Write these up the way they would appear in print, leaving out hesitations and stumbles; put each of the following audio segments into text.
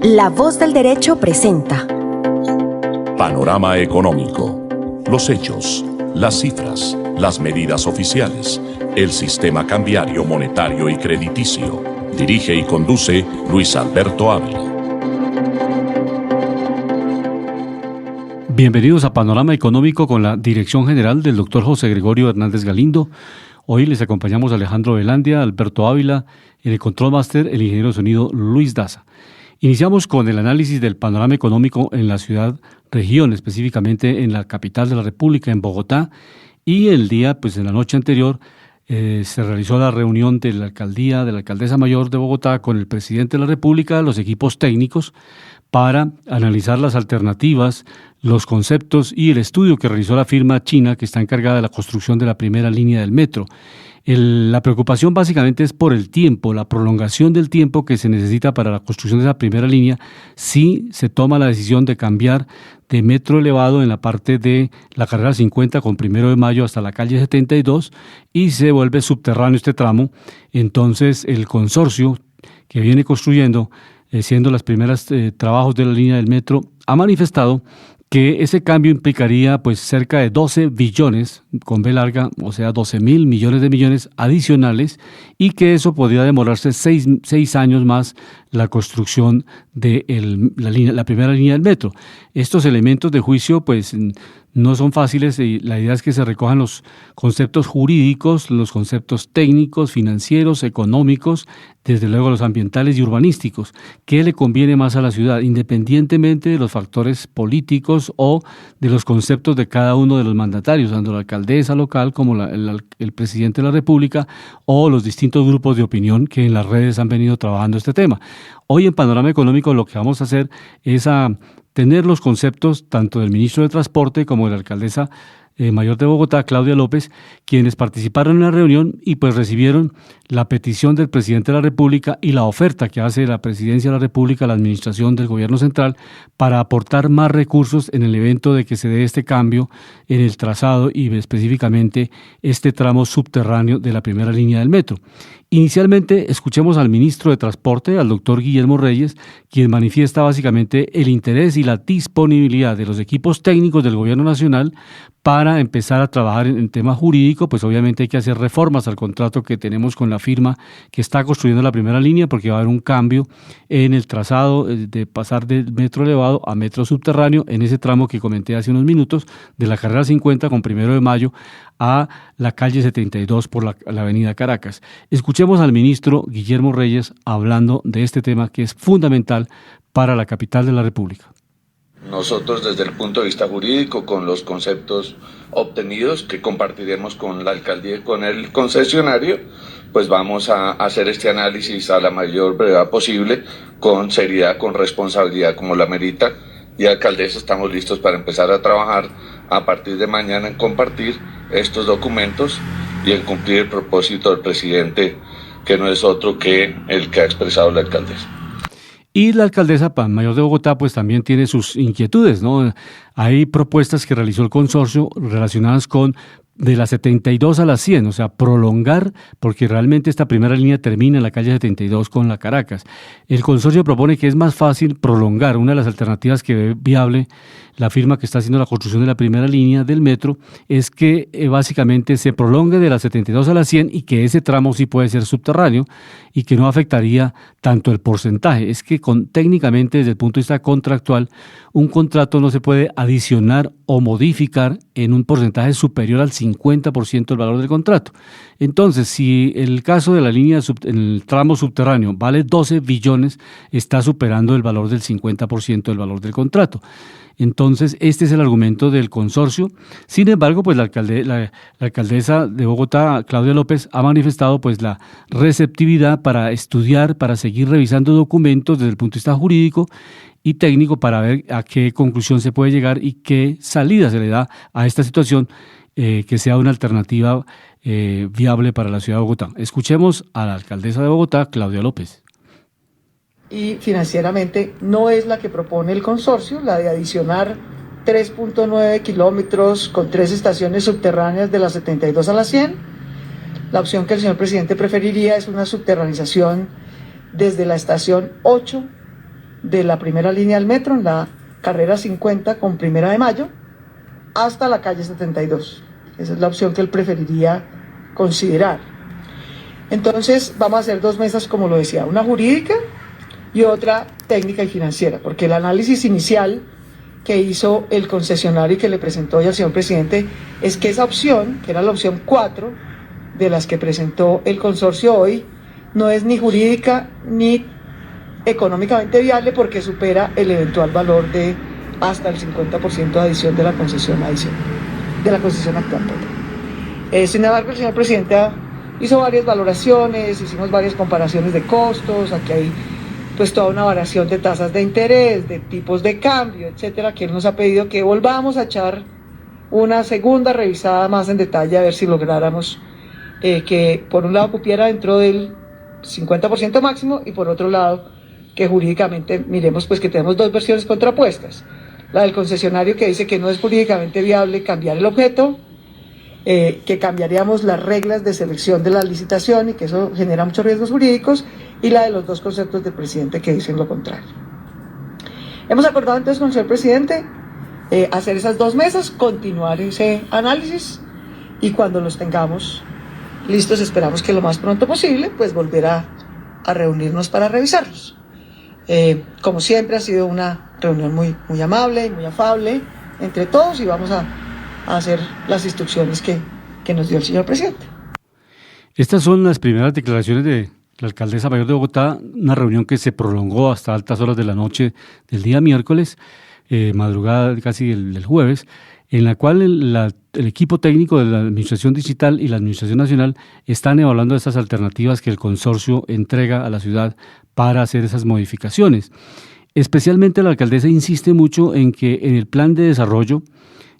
La Voz del Derecho presenta Panorama Económico. Los hechos, las cifras, las medidas oficiales, el sistema cambiario, monetario y crediticio. Dirige y conduce Luis Alberto Ávila. Bienvenidos a Panorama Económico con la dirección general del doctor José Gregorio Hernández Galindo. Hoy les acompañamos a Alejandro Velandia, Alberto Ávila, en el Control Master, el ingeniero de sonido Luis Daza. Iniciamos con el análisis del panorama económico en la ciudad-región, específicamente en la capital de la República, en Bogotá, y el día, en la noche anterior, se realizó la reunión de la alcaldesa mayor de Bogotá con el presidente de la República, los equipos técnicos, para analizar las alternativas, los conceptos y el estudio que realizó la firma china que está encargada de la construcción de la primera línea del metro. La preocupación básicamente es por el tiempo, la prolongación del tiempo que se necesita para la construcción de esa primera línea si se toma la decisión de cambiar de metro elevado en la parte de la carrera 50 con 1 de mayo hasta la calle 72 y se vuelve subterráneo este tramo. Entonces el consorcio que viene construyendo, siendo los primeros trabajos de la línea del metro, ha manifestado que ese cambio implicaría cerca de 12 billones, con B larga, o sea 12.000 millones de millones adicionales, y que eso podría demorarse 6 años más la construcción de la primera línea del metro. Estos elementos de juicio no son fáciles y la idea es que se recojan los conceptos jurídicos, los conceptos técnicos, financieros, económicos, desde luego los ambientales y urbanísticos. ¿Qué le conviene más a la ciudad, independientemente de los factores políticos o de los conceptos de cada uno de los mandatarios, tanto la alcaldesa local como el presidente de la República o los distintos grupos de opinión que en las redes han venido trabajando este tema? Hoy en Panorama Económico lo que vamos a hacer es tener los conceptos tanto del ministro de Transporte como de la alcaldesa mayor de Bogotá, Claudia López, quienes participaron en la reunión y recibieron la petición del presidente de la República y la oferta que hace la presidencia de la República a la administración del gobierno central para aportar más recursos en el evento de que se dé este cambio en el trazado y específicamente este tramo subterráneo de la primera línea del metro. Inicialmente escuchemos al ministro de Transporte, al doctor Guillermo Reyes, quien manifiesta básicamente el interés y la disponibilidad de los equipos técnicos del gobierno nacional para empezar a trabajar en tema jurídico. Obviamente hay que hacer reformas al contrato que tenemos con la firma que está construyendo la primera línea, porque va a haber un cambio en el trazado de pasar del metro elevado a metro subterráneo en ese tramo que comenté hace unos minutos, de la carrera 50 con 1 de mayo a la calle 72 por la avenida Caracas. Escuchemos al ministro Guillermo Reyes hablando de este tema que es fundamental para la capital de la República. Nosotros desde el punto de vista jurídico, con los conceptos obtenidos que compartiremos con la alcaldía y con el concesionario, vamos a hacer este análisis a la mayor brevedad posible, con seriedad, con responsabilidad como la merita. Y alcaldesa, estamos listos para empezar a trabajar a partir de mañana en compartir estos documentos y en cumplir el propósito del presidente, que no es otro que el que ha expresado la alcaldesa. Y la alcaldesa mayor de Bogotá también tiene sus inquietudes, ¿no? Hay propuestas que realizó el consorcio relacionadas con de la 72 a la 100, o sea, prolongar, porque realmente esta primera línea termina en la calle 72 con la Caracas. El consorcio propone que es más fácil prolongar. Una de las alternativas que ve viable la firma que está haciendo la construcción de la primera línea del metro es que básicamente se prolongue de la 72 a la 100 y que ese tramo sí puede ser subterráneo y que no afectaría tanto el porcentaje. Es que técnicamente, desde el punto de vista contractual, un contrato no se puede adicionar o modificar en un porcentaje superior al 50% del valor del contrato. Entonces, si el caso de la línea en el tramo subterráneo vale 12 billones, está superando el valor del 50% del valor del contrato. Entonces, este es el argumento del consorcio. Sin embargo, la alcaldesa de Bogotá, Claudia López, ha manifestado la receptividad para estudiar, para seguir revisando documentos desde el punto de vista jurídico y técnico para ver a qué conclusión se puede llegar y qué salida se le da a esta situación que sea una alternativa viable para la ciudad de Bogotá. Escuchemos a la alcaldesa de Bogotá, Claudia López. Y financieramente no es la que propone el consorcio, la de adicionar 3.9 kilómetros con 3 estaciones subterráneas de la 72 a la 100. La opción que el señor presidente preferiría es una subterranización desde la estación 8 de la primera línea del metro, en la carrera 50 con 1 de Mayo, hasta la calle 72. Esa es la opción que él preferiría considerar. Entonces vamos a hacer 2 mesas, como lo decía, una jurídica y otra técnica y financiera, porque el análisis inicial que hizo el concesionario y que le presentó hoy al señor presidente es que esa opción, que era la opción 4 de las que presentó el consorcio hoy, no es ni jurídica ni económicamente viable porque supera el eventual valor de hasta el 50% de adición de la concesión actual. Sin embargo, el señor presidente hizo varias valoraciones, hicimos varias comparaciones de costos, aquí hay pues toda una variación de tasas de interés, de tipos de cambio, etcétera, que él nos ha pedido que volvamos a echar una segunda revisada más en detalle a ver si lográramos que por un lado cupiera dentro del 50% máximo y por otro lado que jurídicamente miremos pues que tenemos 2 versiones contrapuestas. La del concesionario que dice que no es jurídicamente viable cambiar el objeto, que cambiaríamos las reglas de selección de la licitación y que eso genera muchos riesgos jurídicos, y la de los 2 conceptos del presidente que dicen lo contrario. Hemos acordado entonces con el señor presidente hacer esas 2 mesas, continuar ese análisis y cuando los tengamos listos, esperamos que lo más pronto posible, pues volver a reunirnos para revisarlos. Como siempre ha sido una reunión muy, muy amable y muy afable entre todos y vamos a hacer las instrucciones que nos dio el señor presidente. Estas son las primeras declaraciones de la alcaldesa mayor de Bogotá, una reunión que se prolongó hasta altas horas de la noche del día miércoles, madrugada casi del jueves, en la cual el equipo técnico de la Administración Distrital y la Administración Nacional están evaluando estas alternativas que el consorcio entrega a la ciudad para hacer esas modificaciones. Especialmente la alcaldesa insiste mucho en que en el plan de desarrollo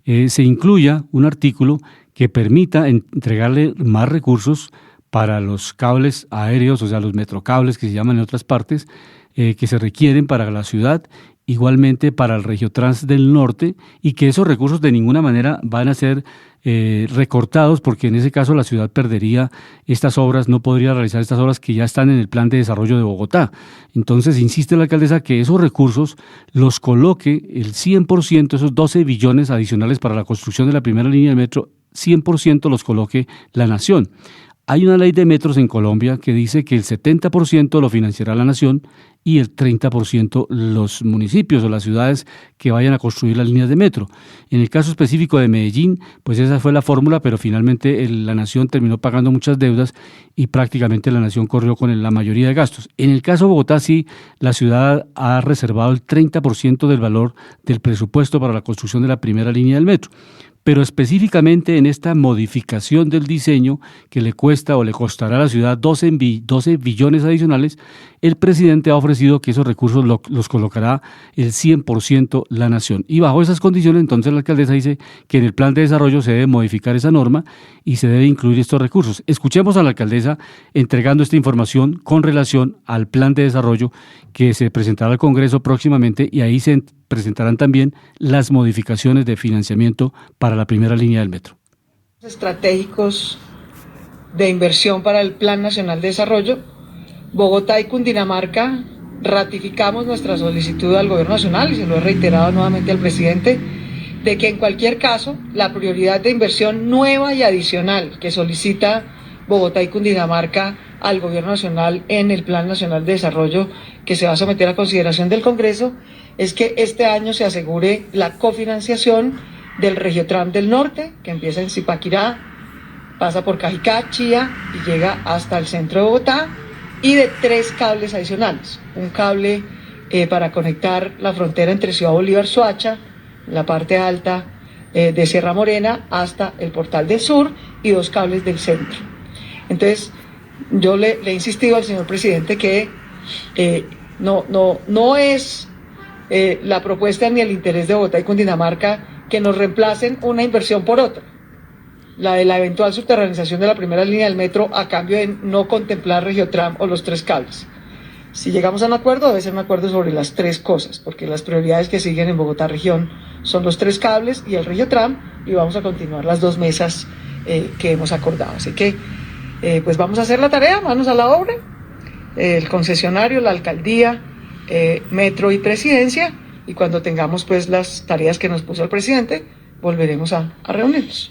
se incluya un artículo que permita entregarle más recursos para los cables aéreos, o sea, los metrocables que se llaman en otras partes, que se requieren para la ciudad, igualmente para el Regiotrans del Norte, y que esos recursos de ninguna manera van a ser recortados, porque en ese caso la ciudad perdería estas obras, no podría realizar estas obras que ya están en el plan de desarrollo de Bogotá. Entonces insiste la alcaldesa que esos recursos los coloque el 100%, esos 12 billones adicionales para la construcción de la primera línea del metro, 100% los coloque la nación. Hay una ley de metros en Colombia que dice que el 70% lo financiará la nación y el 30% los municipios o las ciudades que vayan a construir las líneas de metro. En el caso específico de Medellín, pues esa fue la fórmula, pero finalmente la nación terminó pagando muchas deudas y prácticamente la nación corrió con la mayoría de gastos. En el caso de Bogotá, sí, la ciudad ha reservado el 30% del valor del presupuesto para la construcción de la primera línea del metro. Pero específicamente en esta modificación del diseño que le cuesta o le costará a la ciudad 12 billones adicionales, el presidente ha ofrecido que esos recursos los colocará el 100% la nación. Y bajo esas condiciones, entonces la alcaldesa dice que en el plan de desarrollo se debe modificar esa norma y se debe incluir estos recursos. Escuchemos a la alcaldesa entregando esta información con relación al plan de desarrollo que se presentará al Congreso próximamente, y ahí se presentarán también las modificaciones de financiamiento para la primera línea del metro. Estratégicos de inversión para el Plan Nacional de Desarrollo, Bogotá y Cundinamarca ratificamos nuestra solicitud al Gobierno Nacional, y se lo he reiterado nuevamente al presidente, de que en cualquier caso la prioridad de inversión nueva y adicional que solicita Bogotá y Cundinamarca al Gobierno Nacional en el Plan Nacional de Desarrollo que se va a someter a consideración del Congreso es que este año se asegure la cofinanciación del Regiotrans del Norte, que empieza en Zipaquirá, pasa por Cajicá, Chía y llega hasta el centro de Bogotá, y de 3 cables adicionales. Un cable para conectar la frontera entre Ciudad Bolívar, Soacha, la parte alta de Sierra Morena, hasta el Portal del Sur, y 2 cables del centro. Entonces, yo le he insistido al señor presidente que no es la propuesta ni el interés de Bogotá y Cundinamarca que nos reemplacen una inversión por otra. La de la eventual subterranización de la primera línea del metro a cambio de no contemplar Regiotrans o los 3 cables. Si llegamos a un acuerdo, debe ser un acuerdo sobre las 3 cosas, porque las prioridades que siguen en Bogotá región son los 3 cables y el Regiotrans, y vamos a continuar las 2 mesas que hemos acordado. Así que pues vamos a hacer la tarea, manos a la obra. El concesionario, la alcaldía Metro y Presidencia, y cuando tengamos pues las tareas que nos puso el presidente, volveremos a reunirnos.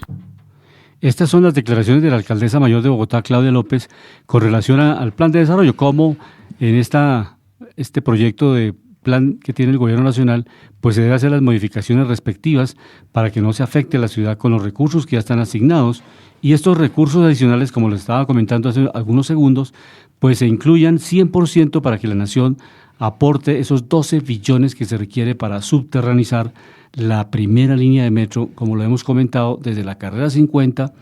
Estas son las declaraciones de la alcaldesa mayor de Bogotá, Claudia López, con relación al plan de desarrollo, cómo en este proyecto de plan que tiene el gobierno nacional, pues se debe hacer las modificaciones respectivas para que no se afecte a la ciudad con los recursos que ya están asignados, y estos recursos adicionales, como les estaba comentando hace algunos segundos, pues se incluyan 100% para que la nación aporte esos 12 billones que se requiere para subterranizar la primera línea de metro, como lo hemos comentado, desde la carrera 50,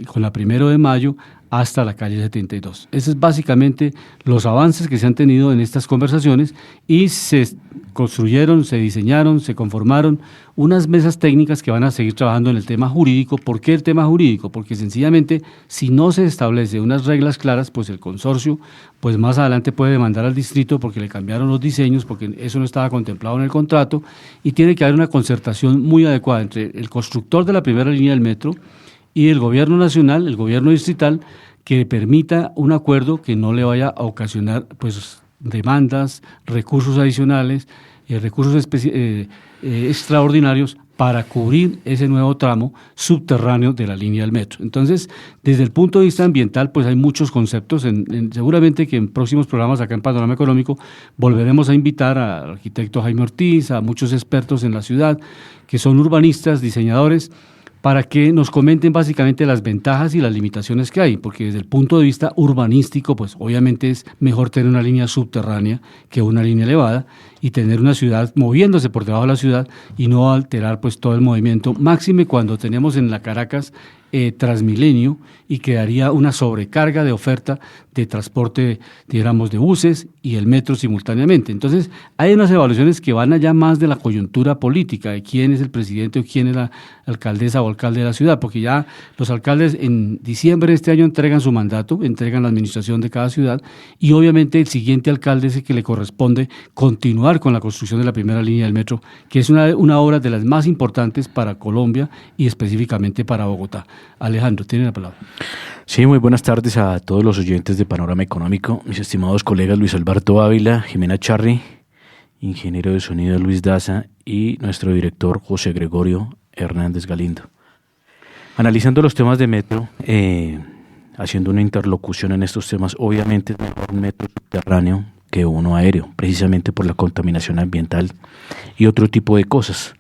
con la 1 de mayo, hasta la calle 72. Esos es básicamente los avances que se han tenido en estas conversaciones, y se construyeron, se diseñaron, se conformaron unas mesas técnicas que van a seguir trabajando en el tema jurídico. ¿Por qué el tema jurídico? Porque sencillamente, si no se establece unas reglas claras, pues el consorcio, pues más adelante puede demandar al distrito porque le cambiaron los diseños, porque eso no estaba contemplado en el contrato, y tiene que haber una concertación muy adecuada entre el constructor de la primera línea del metro y el gobierno nacional, el gobierno distrital, que permita un acuerdo que no le vaya a ocasionar pues demandas, recursos adicionales, recursos extraordinarios para cubrir ese nuevo tramo subterráneo de la línea del metro. Entonces, desde el punto de vista ambiental, pues hay muchos conceptos. Seguramente que en próximos programas acá en Panorama Económico volveremos a invitar al arquitecto Jaime Ortiz, a muchos expertos en la ciudad, que son urbanistas, diseñadores, para que nos comenten básicamente las ventajas y las limitaciones que hay, porque desde el punto de vista urbanístico, pues obviamente es mejor tener una línea subterránea que una línea elevada, y tener una ciudad moviéndose por debajo de la ciudad y no alterar pues todo el movimiento, máxime cuando tenemos en la Caracas Transmilenio, y quedaría una sobrecarga de oferta de transporte, digamos, de buses y el metro simultáneamente. Entonces, hay unas evaluaciones que van allá más de la coyuntura política, de quién es el presidente o quién es la alcaldesa o alcalde de la ciudad, porque ya los alcaldes en diciembre de este año entregan su mandato, entregan la administración de cada ciudad, y obviamente el siguiente alcalde es el que le corresponde continuar con la construcción de la primera línea del metro, que es una obra de las más importantes para Colombia y específicamente para Bogotá. Alejandro, tiene la palabra. Sí, muy buenas tardes a todos los oyentes de Panorama Económico, mis estimados colegas Luis Alberto Ávila, Jimena Charri, ingeniero de sonido Luis Daza, y nuestro director José Gregorio Hernández Galindo. Analizando los temas de metro, haciendo una interlocución en estos temas, obviamente es mejor un metro subterráneo que uno aéreo, precisamente por la contaminación ambiental y otro tipo de cosas.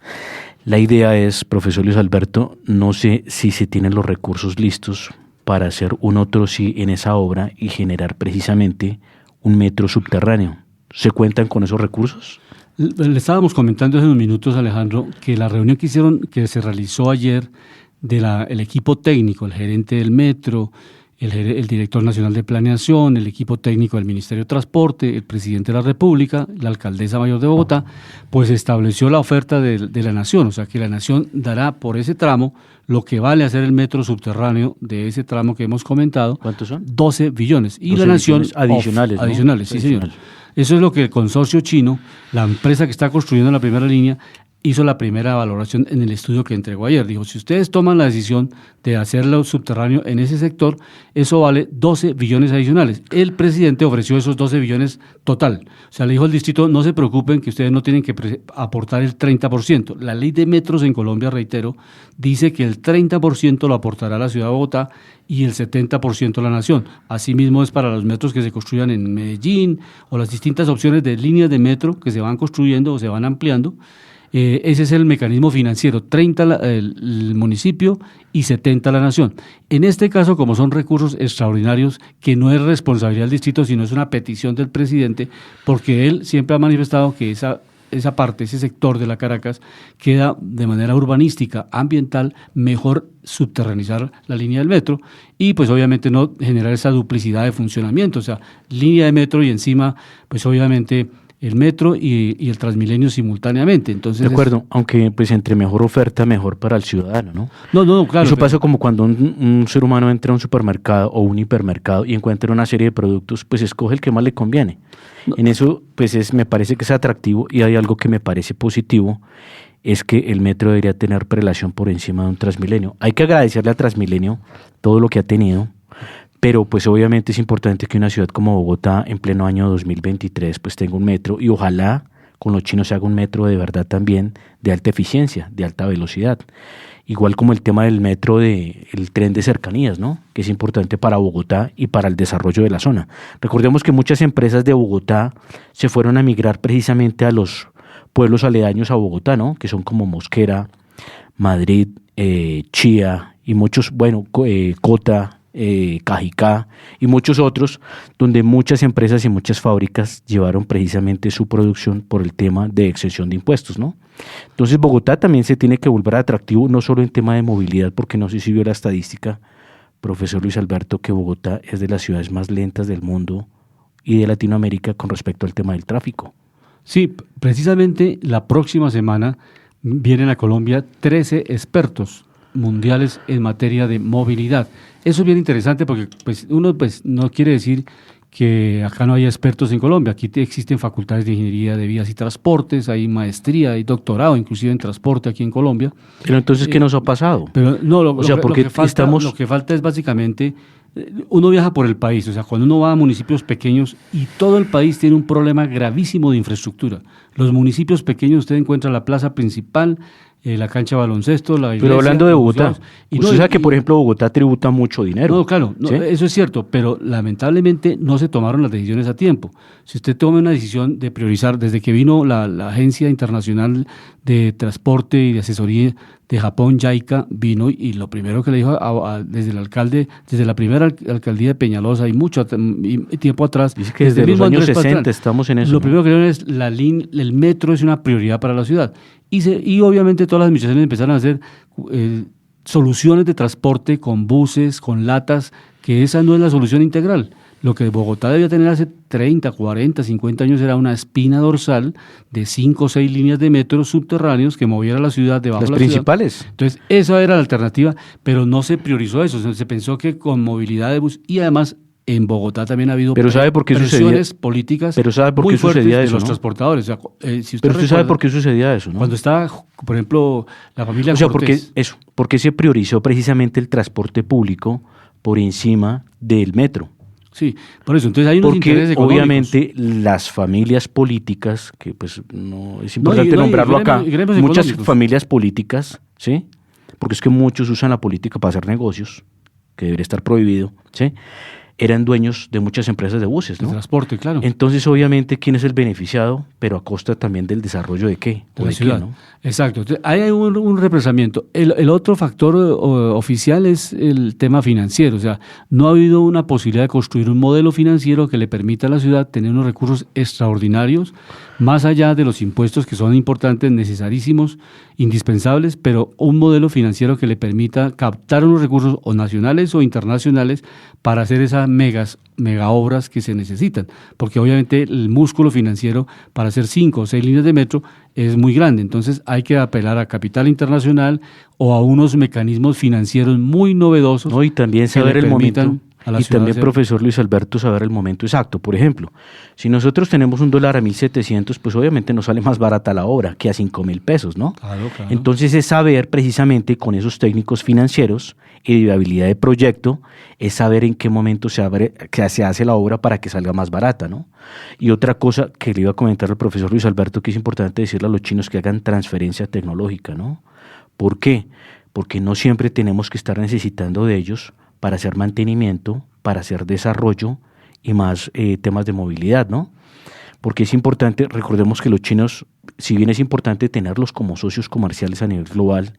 La idea es, profesor Luis Alberto, no sé si se tienen los recursos listos para hacer un otro sí en esa obra y generar precisamente un metro subterráneo. ¿Se cuentan con esos recursos? Le estábamos comentando hace unos minutos, Alejandro, que la reunión que se realizó ayer el equipo técnico, el gerente del metro, el director nacional de planeación, el equipo técnico del Ministerio de Transporte, el presidente de la República, la alcaldesa mayor de Bogotá, pues estableció la oferta de la nación, o sea que la nación dará por ese tramo lo que vale hacer el metro subterráneo de ese tramo que hemos comentado. ¿Cuántos son? 12 billones. Y 12 la nación adicionales, ¿no? Adicionales, sí, señor. Eso es lo que el consorcio chino, la empresa que está construyendo la primera línea, hizo la primera valoración en el estudio que entregó ayer. Dijo, si ustedes toman la decisión de hacerlo subterráneo en ese sector, eso vale 12 billones adicionales. El presidente ofreció esos 12 billones total. O sea, le dijo al distrito, no se preocupen que ustedes no tienen que aportar el 30%. La ley de metros en Colombia, reitero, dice que el 30% lo aportará la ciudad de Bogotá y el 70% la nación. Asimismo es para los metros que se construyan en Medellín o las distintas opciones de líneas de metro que se van construyendo o se van ampliando. Ese es el mecanismo financiero, 30 el municipio y 70 la nación. En este caso, como son recursos extraordinarios, que no es responsabilidad del distrito, sino es una petición del presidente, porque él siempre ha manifestado que esa parte, ese sector de la Caracas, queda de manera urbanística, ambiental, mejor subterranizar la línea del metro y pues obviamente no generar esa duplicidad de funcionamiento, o sea, línea de metro y encima pues obviamente el metro y el Transmilenio simultáneamente. Entonces, de acuerdo, aunque pues entre mejor oferta, mejor para el ciudadano, ¿no? No, claro. Eso pasa como cuando un ser humano entra a un supermercado o un hipermercado y encuentra una serie de productos, pues escoge el que más le conviene. No. En eso, pues me parece que es atractivo, y hay algo que me parece positivo, es que el metro debería tener prelación por encima de un Transmilenio. Hay que agradecerle a Transmilenio todo lo que ha tenido, pero pues obviamente es importante que una ciudad como Bogotá en pleno año 2023 pues tenga un metro, y ojalá con los chinos se haga un metro de verdad también de alta eficiencia, de alta velocidad. Igual como el tema del metro, el tren de cercanías, ¿no? Que es importante para Bogotá y para el desarrollo de la zona. Recordemos que muchas empresas de Bogotá se fueron a migrar precisamente a los pueblos aledaños a Bogotá, ¿no? Que son como Mosquera, Madrid, Chía y muchos, Cota, Cajicá y muchos otros, donde muchas empresas y muchas fábricas llevaron precisamente su producción por el tema de exención de impuestos, ¿no? Entonces Bogotá también se tiene que volver atractivo, no solo en tema de movilidad, porque no sé si vio la estadística, profesor Luis Alberto, que Bogotá es de las ciudades más lentas del mundo y de Latinoamérica con respecto al tema del tráfico. Sí, precisamente la próxima semana vienen a Colombia 13 expertos mundiales en materia de movilidad. Eso es bien interesante porque uno no quiere decir que acá no haya expertos en Colombia. Aquí existen facultades de ingeniería de vías y transportes, hay maestría, hay doctorado inclusive en transporte aquí en Colombia. Pero entonces, ¿qué nos ha pasado? Pero no, lo que falta es básicamente, uno viaja por el país, o sea, cuando uno va a municipios pequeños y todo el país tiene un problema gravísimo de infraestructura. Los municipios pequeños usted encuentra la plaza principal, la cancha de baloncesto, la iglesia. Pero hablando de Bogotá, usted sabe que, por ejemplo, Bogotá tributa mucho dinero. No, claro, ¿sí? Eso es cierto, pero lamentablemente no se tomaron las decisiones a tiempo. Si usted toma una decisión de priorizar, desde que vino la Agencia Internacional de Transporte y de Asesoría de Japón, JICA, vino y lo primero que le dijo desde el alcalde, desde la primera alcaldía de Peñalosa y mucho tiempo atrás. Dice que desde los años 60 estamos en eso. Lo primero que le dijeron es el metro es una prioridad para la ciudad. Y obviamente todas las administraciones empezaron a hacer soluciones de transporte con buses, con latas, que esa no es la solución integral. Lo que Bogotá debía tener hace 30, 40, 50 años era una espina dorsal de 5 o 6 líneas de metro subterráneos que moviera la ciudad debajo de la principales. Ciudad. Entonces, esa era la alternativa, pero no se priorizó eso. Se pensó que con movilidad de bus, y además en Bogotá también ha habido presiones políticas muy fuertes de los transportadores. O sea, si pero usted sabe por qué sucedía eso, ¿no? Cuando estaba, por ejemplo, la familia Cortés. ¿Por qué se priorizó precisamente el transporte público por encima del metro? Sí, por eso. Entonces hay unos intereses económicos. Obviamente las familias políticas, que pues no es importante nombrarlo acá, muchas familias políticas, ¿sí? Porque es que muchos usan la política para hacer negocios, que debería estar prohibido, ¿sí? Eran dueños de muchas empresas de buses, ¿no? De transporte, claro. Entonces, obviamente, ¿quién es el beneficiado? Pero a costa también del desarrollo de qué? De la ciudad. ¿No? Exacto. Entonces, ahí hay un represamiento. El otro factor oficial es el tema financiero. O sea, no ha habido una posibilidad de construir un modelo financiero que le permita a la ciudad tener unos recursos extraordinarios, más allá de los impuestos que son importantes, necesarísimos, indispensables, pero un modelo financiero que le permita captar unos recursos o nacionales o internacionales para hacer esas mega obras que se necesitan, porque obviamente el músculo financiero para hacer 5 o 6 líneas de metro es muy grande, entonces hay que apelar a capital internacional o a unos mecanismos financieros muy novedosos. No, y también saber el momento. Y también, profesor Luis Alberto, saber el momento exacto. Por ejemplo, si nosotros tenemos un dólar a 1.700, pues obviamente nos sale más barata la obra que a 5.000 pesos, ¿no? Claro. Entonces es saber precisamente con esos técnicos financieros y de viabilidad de proyecto, es saber en qué momento se hace la obra para que salga más barata, ¿no? Y otra cosa que le iba a comentar al profesor Luis Alberto, que es importante decirle a los chinos que hagan transferencia tecnológica, ¿no? ¿Por qué? Porque no siempre tenemos que estar necesitando de ellos para hacer mantenimiento, para hacer desarrollo y más temas de movilidad, ¿no? Porque es importante, recordemos que los chinos, si bien es importante tenerlos como socios comerciales a nivel global,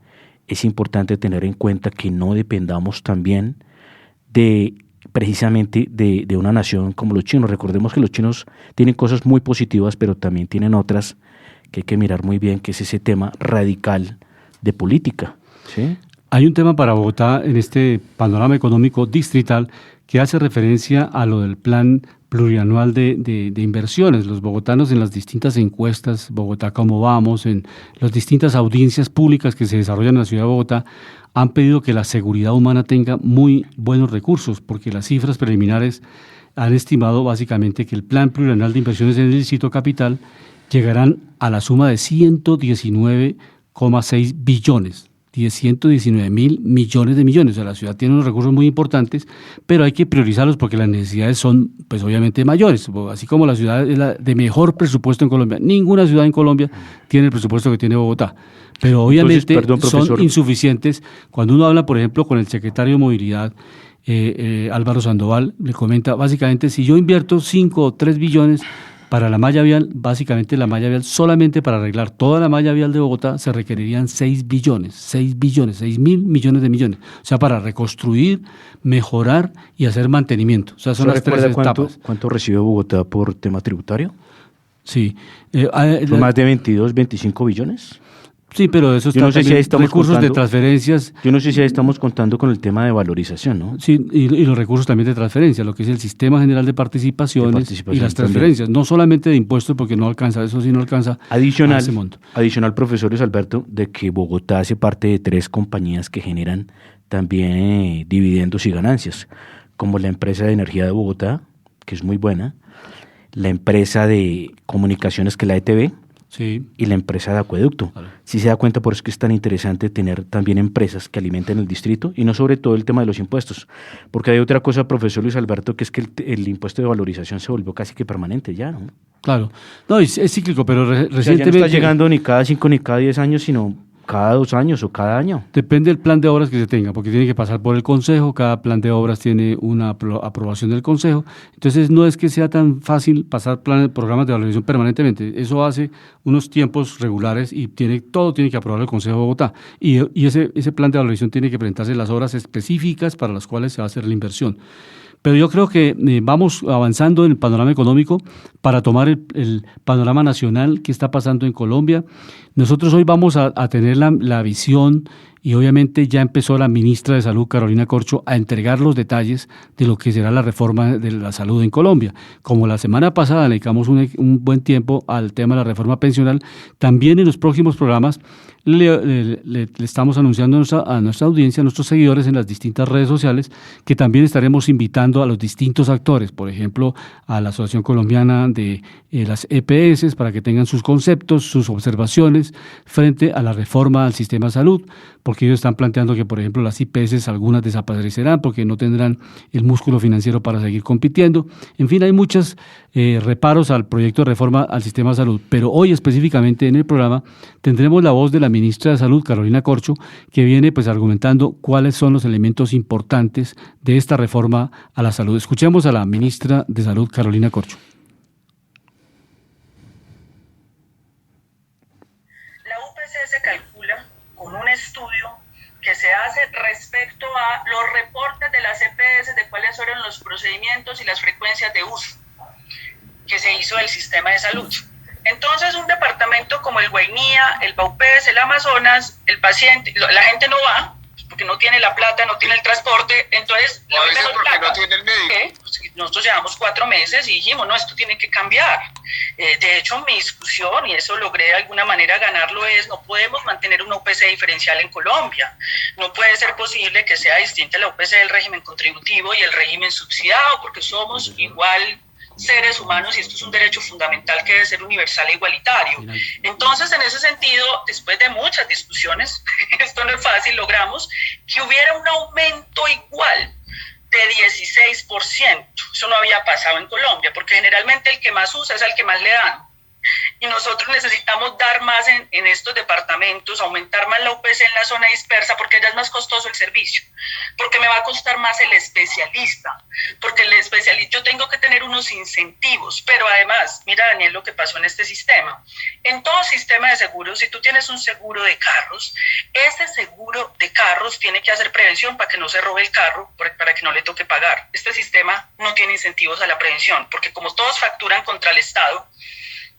es importante tener en cuenta que no dependamos también precisamente de una nación como los chinos. Recordemos que los chinos tienen cosas muy positivas, pero también tienen otras que hay que mirar muy bien, que es ese tema radical de política, ¿sí? Hay un tema para Bogotá en este panorama económico distrital que hace referencia a lo del plan plurianual de inversiones. Los bogotanos en las distintas encuestas, Bogotá cómo vamos, en las distintas audiencias públicas que se desarrollan en la ciudad de Bogotá, han pedido que la seguridad humana tenga muy buenos recursos, porque las cifras preliminares han estimado básicamente que el plan plurianual de inversiones en el distrito capital llegarán a la suma de 119,6 billones. 119.000 millones de millones. O sea, la ciudad tiene unos recursos muy importantes, pero hay que priorizarlos porque las necesidades son, pues obviamente, mayores. Así como la ciudad es la de mejor presupuesto en Colombia. Ninguna ciudad en Colombia tiene el presupuesto que tiene Bogotá. Pero obviamente son insuficientes. Cuando uno habla, por ejemplo, con el secretario de Movilidad, Álvaro Sandoval, le comenta, básicamente, si yo invierto 5 o 3 billones para la malla vial, básicamente la malla vial, solamente para arreglar toda la malla vial de Bogotá, se requerirían 6 mil millones de millones. O sea, para reconstruir, mejorar y hacer mantenimiento. O sea, son las 3 etapas. ¿Cuánto recibe Bogotá por tema tributario? Sí. ¿Son más de 22, 25 billones? Sí, pero eso está no sé si recursos de transferencias. Yo no sé si ahí estamos contando con el tema de valorización, ¿no? Sí, y los recursos también de transferencia, lo que es el Sistema General de Participaciones y las transferencias, también. No solamente de impuestos, porque no alcanza, eso sí no alcanza a ese monto. Adicional, profesor Luis Alberto, de que Bogotá hace parte de 3 compañías que generan también dividendos y ganancias, como la empresa de energía de Bogotá, que es muy buena, la empresa de comunicaciones, que es la ETB, sí, y la empresa de acueducto. Vale. Si se da cuenta, por eso es que es tan interesante tener también empresas que alimenten el distrito y no sobre todo el tema de los impuestos. Porque hay otra cosa, profesor Luis Alberto, que es que el impuesto de valorización se volvió casi que permanente ya, ¿no? Claro. No, es cíclico, pero recientemente... Ya no está llegando ni cada 5 ni cada 10 años, sino cada 2 años o cada año. Depende del plan de obras que se tenga, porque tiene que pasar por el Consejo, cada plan de obras tiene una aprobación del Consejo, entonces no es que sea tan fácil pasar programas de valorización permanentemente, eso hace unos tiempos regulares y todo tiene que aprobar el Consejo de Bogotá, y ese plan de valorización tiene que presentarse las obras específicas para las cuales se va a hacer la inversión. Pero yo creo que vamos avanzando en el panorama económico para tomar el panorama nacional que está pasando en Colombia. Nosotros hoy vamos a tener la visión, y obviamente ya empezó la ministra de Salud, Carolina Corcho, a entregar los detalles de lo que será la reforma de la salud en Colombia. Como la semana pasada le dedicamos un buen tiempo al tema de la reforma pensional, también en los próximos programas le estamos anunciando a nuestra audiencia, a nuestros seguidores en las distintas redes sociales, que también estaremos invitando a los distintos actores, por ejemplo, a la Asociación Colombiana de las EPS, para que tengan sus conceptos, sus observaciones frente a la reforma al sistema de salud, porque ellos están planteando que, por ejemplo, las IPS algunas desaparecerán porque no tendrán el músculo financiero para seguir compitiendo. En fin, hay muchos reparos al proyecto de reforma al sistema de salud, pero hoy específicamente en el programa tendremos la voz de la ministra de Salud, Carolina Corcho, que viene pues argumentando cuáles son los elementos importantes de esta reforma a la salud. Escuchemos a la ministra de Salud, Carolina Corcho. La UPC se calcula con un estudio que se hace respecto a los reportes de las EPS de cuáles fueron los procedimientos y las frecuencias de uso que se hizo del sistema de salud. Entonces, un departamento como el Guainía, el Baupés, el Amazonas, el paciente, la gente no va porque no tiene la plata, no tiene el transporte, entonces... A veces porque no tiene el médico. Pues, nosotros llevamos 4 meses y dijimos, no, esto tiene que cambiar. De hecho, mi discusión, y eso logré de alguna manera ganarlo, es no podemos mantener una UPC diferencial en Colombia. No puede ser posible que sea distinta la UPC del régimen contributivo y el régimen subsidiado, porque somos igual seres humanos y esto es un derecho fundamental que debe ser universal e igualitario. Entonces, en ese sentido, después de muchas discusiones, esto no es fácil, logramos que hubiera un aumento igual de 16%. Eso no había pasado en Colombia, porque generalmente el que más usa es al que más le dan. Y nosotros necesitamos dar más en estos departamentos, aumentar más la UPC en la zona dispersa, porque ya es más costoso el servicio, porque me va a costar más el especialista, porque el especialista yo tengo que tener unos incentivos, pero además, mira Daniel lo que pasó en este sistema. En todo sistema de seguros, si tú tienes un seguro de carros, ese seguro de carros tiene que hacer prevención para que no se robe el carro, para que no le toque pagar. Este sistema no tiene incentivos a la prevención, porque como todos facturan contra el Estado,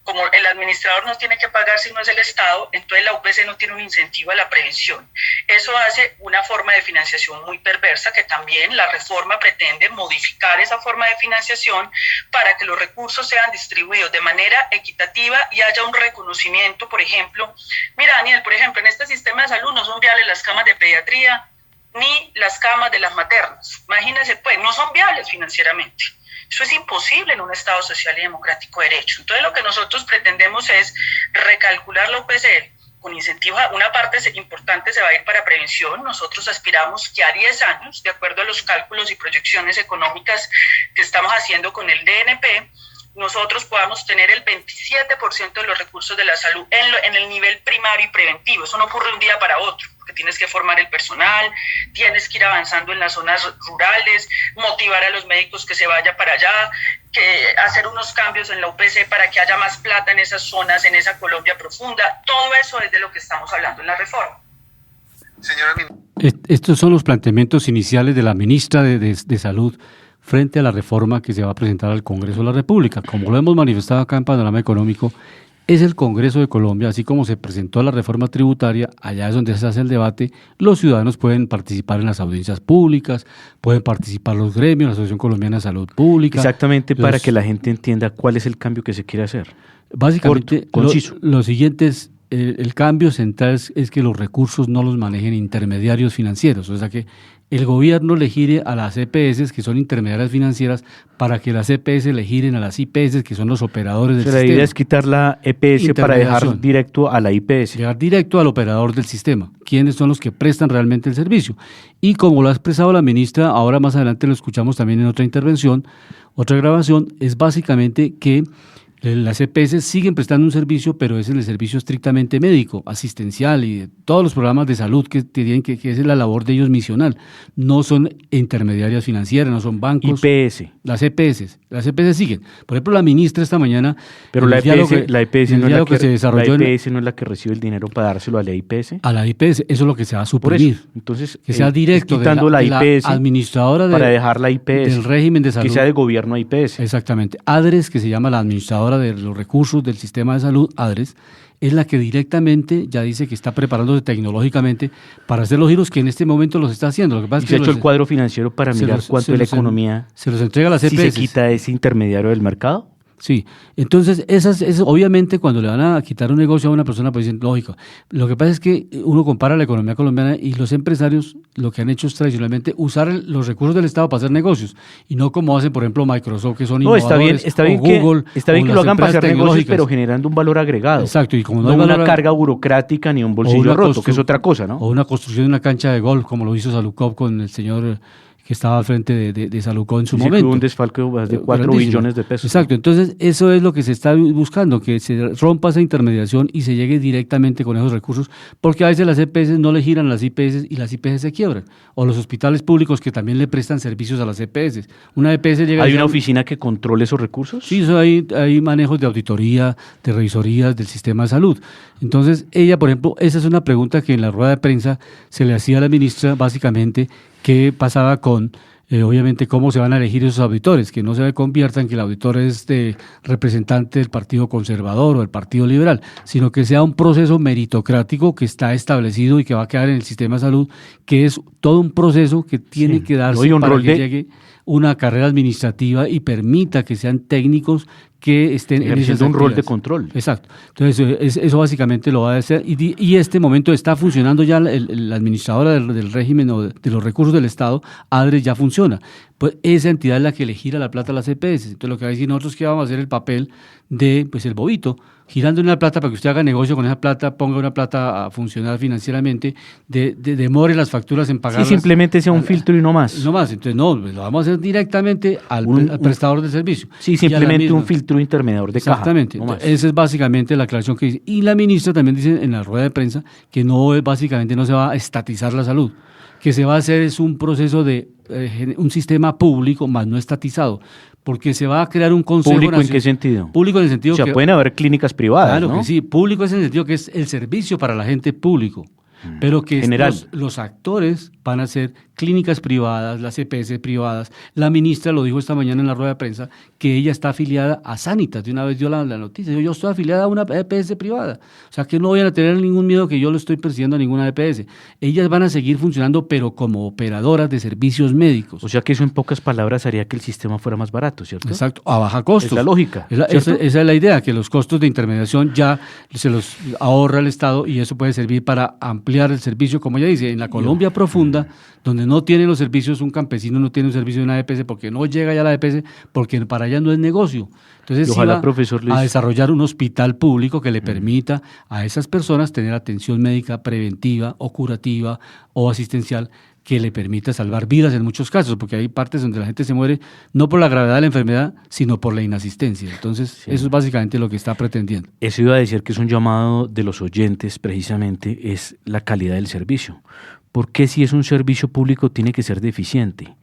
como el administrador no tiene que pagar si no es el Estado, entonces la UPC no tiene un incentivo a la prevención. Eso hace una forma de financiación muy perversa, que también la reforma pretende modificar esa forma de financiación para que los recursos sean distribuidos de manera equitativa y haya un reconocimiento. Por ejemplo, mira Daniel, por ejemplo, en este sistema de salud no son viables las camas de pediatría ni las camas de las maternas. Imagínense, pues, no son viables financieramente. Eso es imposible en un Estado social y democrático de derecho. Entonces lo que nosotros pretendemos es recalcular la UPC con incentivos, una parte importante se va a ir para prevención. Nosotros aspiramos que a 10 años, de acuerdo a los cálculos y proyecciones económicas que estamos haciendo con el DNP, nosotros podamos tener el 27% de los recursos de la salud en el nivel primario y preventivo. Eso no ocurre un día para otro, porque tienes que formar el personal, tienes que ir avanzando en las zonas rurales, motivar a los médicos que se vayan para allá, que hacer unos cambios en la UPC para que haya más plata en esas zonas, en esa Colombia profunda. Todo eso es de lo que estamos hablando en la reforma. Estos son los planteamientos iniciales de la ministra de Salud frente a la reforma que se va a presentar al Congreso de la República. Como lo hemos manifestado acá en Panorama Económico, es el Congreso de Colombia, así como se presentó la reforma tributaria, allá es donde se hace el debate, los ciudadanos pueden participar en las audiencias públicas, pueden participar los gremios, la Asociación Colombiana de Salud Pública. Exactamente, para que la gente entienda cuál es el cambio que se quiere hacer. Básicamente, lo siguiente es, el cambio central es que los recursos no los manejen intermediarios financieros, o sea que el gobierno le gire a las EPS, que son intermediarias financieras, para que las EPS le giren a las IPS, que son los operadores del sistema. La idea es quitar la EPS para dejar directo a la IPS. Llegar directo al operador del sistema, quienes son los que prestan realmente el servicio. Y como lo ha expresado la ministra, ahora más adelante lo escuchamos también en otra intervención, otra grabación, es básicamente que las EPS siguen prestando un servicio, pero es el servicio estrictamente médico, asistencial y de todos los programas de salud que tienen que es la labor de ellos misional. No son intermediarias financieras, no son bancos. IPS. Las EPS siguen. Por ejemplo, la ministra esta mañana... Pero la EPS no es la que recibe el dinero para dárselo a la IPS. A la IPS, eso es lo que se va a suprimir. Entonces, que sea directo quitando la IPS administradora para dejar la IPS del régimen de salud. Que sea de gobierno IPS. Exactamente. ADRES, que se llama la administradora de los recursos del sistema de salud, ADRES, es la que directamente ya dice que está preparándose tecnológicamente para hacer los giros que en este momento los está haciendo. Lo que pasa es que se ha hecho el cuadro financiero para mirar cuánto es la economía. Se los entrega a las EPS. Si se quita ese intermediario del mercado. Sí, entonces esas obviamente cuando le van a quitar un negocio a una persona pues dicen, lógico. Lo que pasa es que uno compara la economía colombiana y los empresarios lo que han hecho es tradicionalmente usar los recursos del Estado para hacer negocios y no como hacen por ejemplo Microsoft, que son innovadores, está bien Google, que lo hagan para hacer negocios, pero generando un valor agregado. Exacto, y como no una carga burocrática ni un bolsillo roto, que es otra cosa, ¿no? O una construcción de una cancha de golf como lo hizo Salucop con el señor que estaba al frente de Salucó en su momento. Que hubo un desfalque de 4 billones de pesos. Exacto, entonces eso es lo que se está buscando, que se rompa esa intermediación y se llegue directamente con esos recursos, porque a veces las EPS no le giran a las IPS y las IPS se quiebran, o los hospitales públicos que también le prestan servicios a las EPS. Una EPS llega... ¿Hay una oficina que controle esos recursos? Sí, hay manejos de auditoría, de revisorías del sistema de salud. Entonces ella, por ejemplo, esa es una pregunta que en la rueda de prensa se le hacía a la ministra, básicamente, qué pasaba con, obviamente, cómo se van a elegir esos auditores, que no se conviertan que el auditor es representante del Partido Conservador o del Partido Liberal, sino que sea un proceso meritocrático que está establecido y que va a quedar en el sistema de salud, que es todo un proceso que tiene que darse para que llegue una carrera administrativa y permita que sean técnicos que estén ejerciendo un rol de control. Exacto. Entonces, eso básicamente lo va a hacer. Y este momento está funcionando ya la administradora del régimen o de los recursos del Estado, ADRES, ya funciona. Pues esa entidad es la que le gira la plata a las EPS. Entonces, lo que va a decir nosotros que vamos a hacer el papel de, pues, el bobito, girando una plata para que usted haga negocio con esa plata, ponga una plata a funcionar financieramente, demore las facturas en pagarlas. Sí, simplemente sea un filtro y no más. No más. Entonces, no, lo vamos a hacer directamente al prestador del servicio. Sí, simplemente un filtro intermediador de caja. Exactamente. No, esa es básicamente la aclaración que dice. Y la ministra también dice en la rueda de prensa que básicamente no se va a estatizar la salud, que se va a hacer es un proceso de un sistema público, más no estatizado, porque se va a crear un consejo ¿Público en qué sentido? Público en el sentido que pueden haber clínicas privadas, claro, ¿no? Que sí, público es en el sentido que es el servicio para la gente público, pero que los actores van a ser clínicas privadas, las EPS privadas. La ministra lo dijo esta mañana en la rueda de prensa, que ella está afiliada a Sanitas. De una vez dio la noticia, yo estoy afiliada a una EPS privada. O sea, que no vayan a tener ningún miedo que yo lo estoy persiguiendo a ninguna EPS. Ellas van a seguir funcionando, pero como operadoras de servicios médicos. O sea, que eso en pocas palabras haría que el sistema fuera más barato, ¿cierto? Exacto, a baja costo. Es la lógica. Esa es la idea, que los costos de intermediación ya se los ahorra el Estado y eso puede servir para ampliar el servicio, como ella dice, en la Colombia profunda, donde no tienen los servicios, un campesino no tiene un servicio de una EPS porque no llega ya a la EPS, porque para allá no es negocio. Entonces, ojalá, sí profesor Luis, a desarrollar un hospital público que le permita a esas personas tener atención médica preventiva o curativa o asistencial que le permita salvar vidas en muchos casos, porque hay partes donde la gente se muere no por la gravedad de la enfermedad, sino por la inasistencia. Entonces, sí, eso es básicamente lo que está pretendiendo. Eso iba a decir que es un llamado de los oyentes, precisamente, es la calidad del servicio. ¿Por qué si es un servicio público tiene que ser deficiente?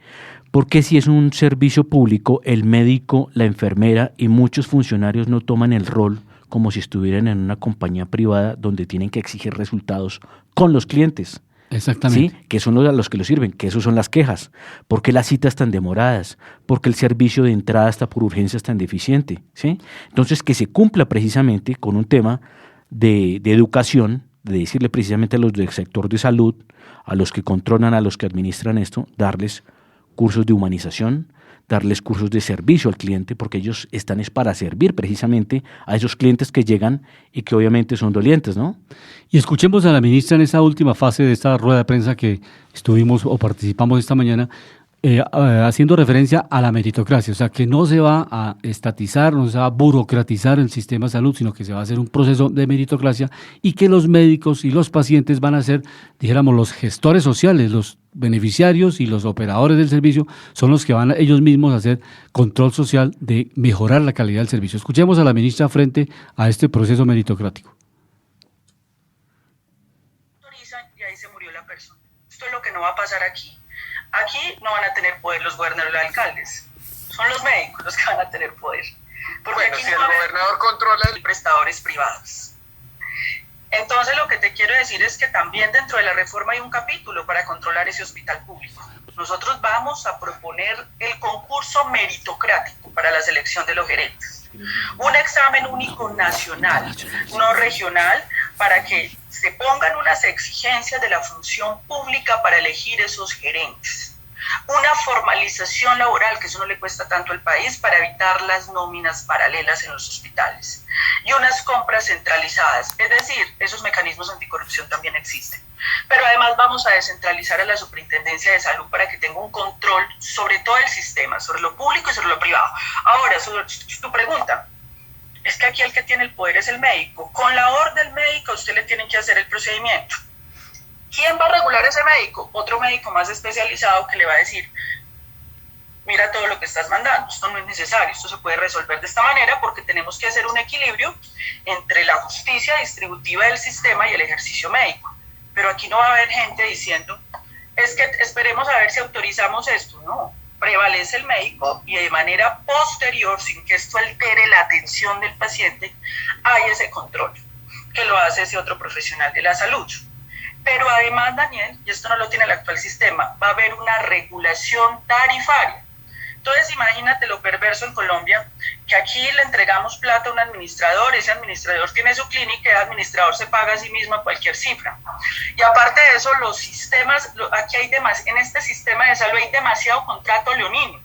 ¿Por qué si es un servicio público el médico, la enfermera y muchos funcionarios no toman el rol como si estuvieran en una compañía privada donde tienen que exigir resultados con los clientes? Exactamente. ¿Sí? Que son los que los sirven, que esos son las quejas. ¿Por qué las citas tan demoradas? ¿Por qué el servicio de entrada hasta por urgencia es tan deficiente? ¿Sí? Entonces, que se cumpla precisamente con un tema de educación, de decirle precisamente a los del sector de salud, a los que controlan, a los que administran esto, darles cursos de humanización, darles cursos de servicio al cliente, porque ellos están es para servir precisamente a esos clientes que llegan y que obviamente son dolientes, ¿no? Y escuchemos a la ministra en esta última fase de esta rueda de prensa que estuvimos o participamos esta mañana, haciendo referencia a la meritocracia, o sea, que no se va a estatizar, no se va a burocratizar el sistema de salud, sino que se va a hacer un proceso de meritocracia y que los médicos y los pacientes van a ser, dijéramos, los gestores sociales, los beneficiarios y los operadores del servicio son los que van ellos mismos a hacer control social de mejorar la calidad del servicio. Escuchemos a la ministra frente a este proceso meritocrático. Y ahí se murió la persona. Esto es lo que no va a pasar aquí. Aquí no van a tener poder los gobernadores y los alcaldes. Son los médicos los que van a tener poder. Porque bueno, aquí si no el gobernador controla el prestadores privados. Entonces lo que te quiero decir es que también dentro de la reforma hay un capítulo para controlar ese hospital público. Nosotros vamos a proponer el concurso meritocrático para la selección de los gerentes. Un examen único nacional, no regional, para que se pongan unas exigencias de la función pública para elegir esos gerentes. Una formalización laboral, que eso no le cuesta tanto al país, para evitar las nóminas paralelas en los hospitales. Y unas compras centralizadas, es decir, esos mecanismos anticorrupción también existen. Pero además vamos a descentralizar a la Superintendencia de Salud para que tenga un control sobre todo el sistema, sobre lo público y sobre lo privado. Ahora, sobre tu pregunta, es que aquí el que tiene el poder es el médico. Con la orden del médico a usted le tienen que hacer el procedimiento. ¿Quién va a regular ese médico? Otro médico más especializado que le va a decir, mira todo lo que estás mandando, esto no es necesario, esto se puede resolver de esta manera porque tenemos que hacer un equilibrio entre la justicia distributiva del sistema y el ejercicio médico. Pero aquí no va a haber gente diciendo, es que esperemos a ver si autorizamos esto. No, prevalece el médico y de manera posterior, sin que esto altere la atención del paciente, hay ese control que lo hace ese otro profesional de la salud. Pero además, Daniel, y esto no lo tiene el actual sistema, va a haber una regulación tarifaria. Entonces, imagínate lo perverso en Colombia, que aquí le entregamos plata a un administrador, ese administrador tiene su clínica, el administrador se paga a sí mismo cualquier cifra. Y aparte de eso, los sistemas, aquí hay en este sistema de salud hay demasiado contrato leonino.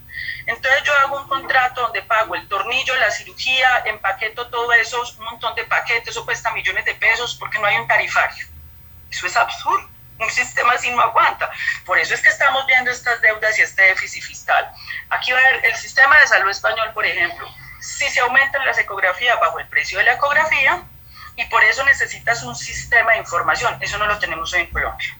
Entonces yo hago un contrato donde pago el tornillo, la cirugía, empaqueto todo eso, un montón de paquetes, eso cuesta millones de pesos porque no hay un tarifario. Eso es absurdo, un sistema así no aguanta. Por eso es que estamos viendo estas deudas y este déficit fiscal. Aquí va a haber el sistema de salud español, por ejemplo, si se aumentan las ecografías bajo el precio de la ecografía, y por eso necesitas un sistema de información, eso no lo tenemos hoy en Colombia.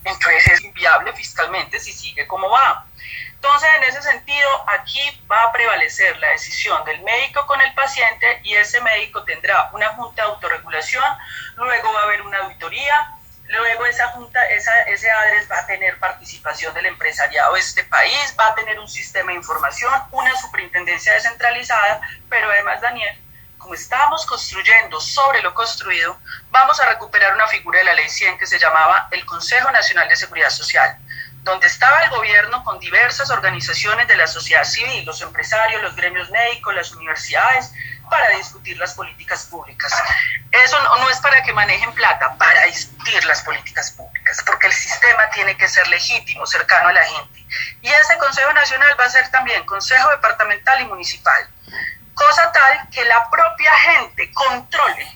Entonces es inviable fiscalmente si sigue como va. Entonces, en ese sentido, aquí va a prevalecer la decisión del médico con el paciente y ese médico tendrá una junta de autorregulación, luego va a haber una auditoría. Luego esa junta, ese ADRES va a tener participación del empresariado de este país, va a tener un sistema de información, una superintendencia descentralizada, pero además, Daniel, como estamos construyendo sobre lo construido, vamos a recuperar una figura de la Ley 100 que se llamaba el Consejo Nacional de Seguridad Social, donde estaba el gobierno con diversas organizaciones de la sociedad civil, los empresarios, los gremios médicos, las universidades, para discutir las políticas públicas. Eso no es para que manejen plata, para discutir las políticas públicas, porque el sistema tiene que ser legítimo, cercano a la gente. Y ese Consejo Nacional va a ser también Consejo Departamental y Municipal, cosa tal que la propia gente controle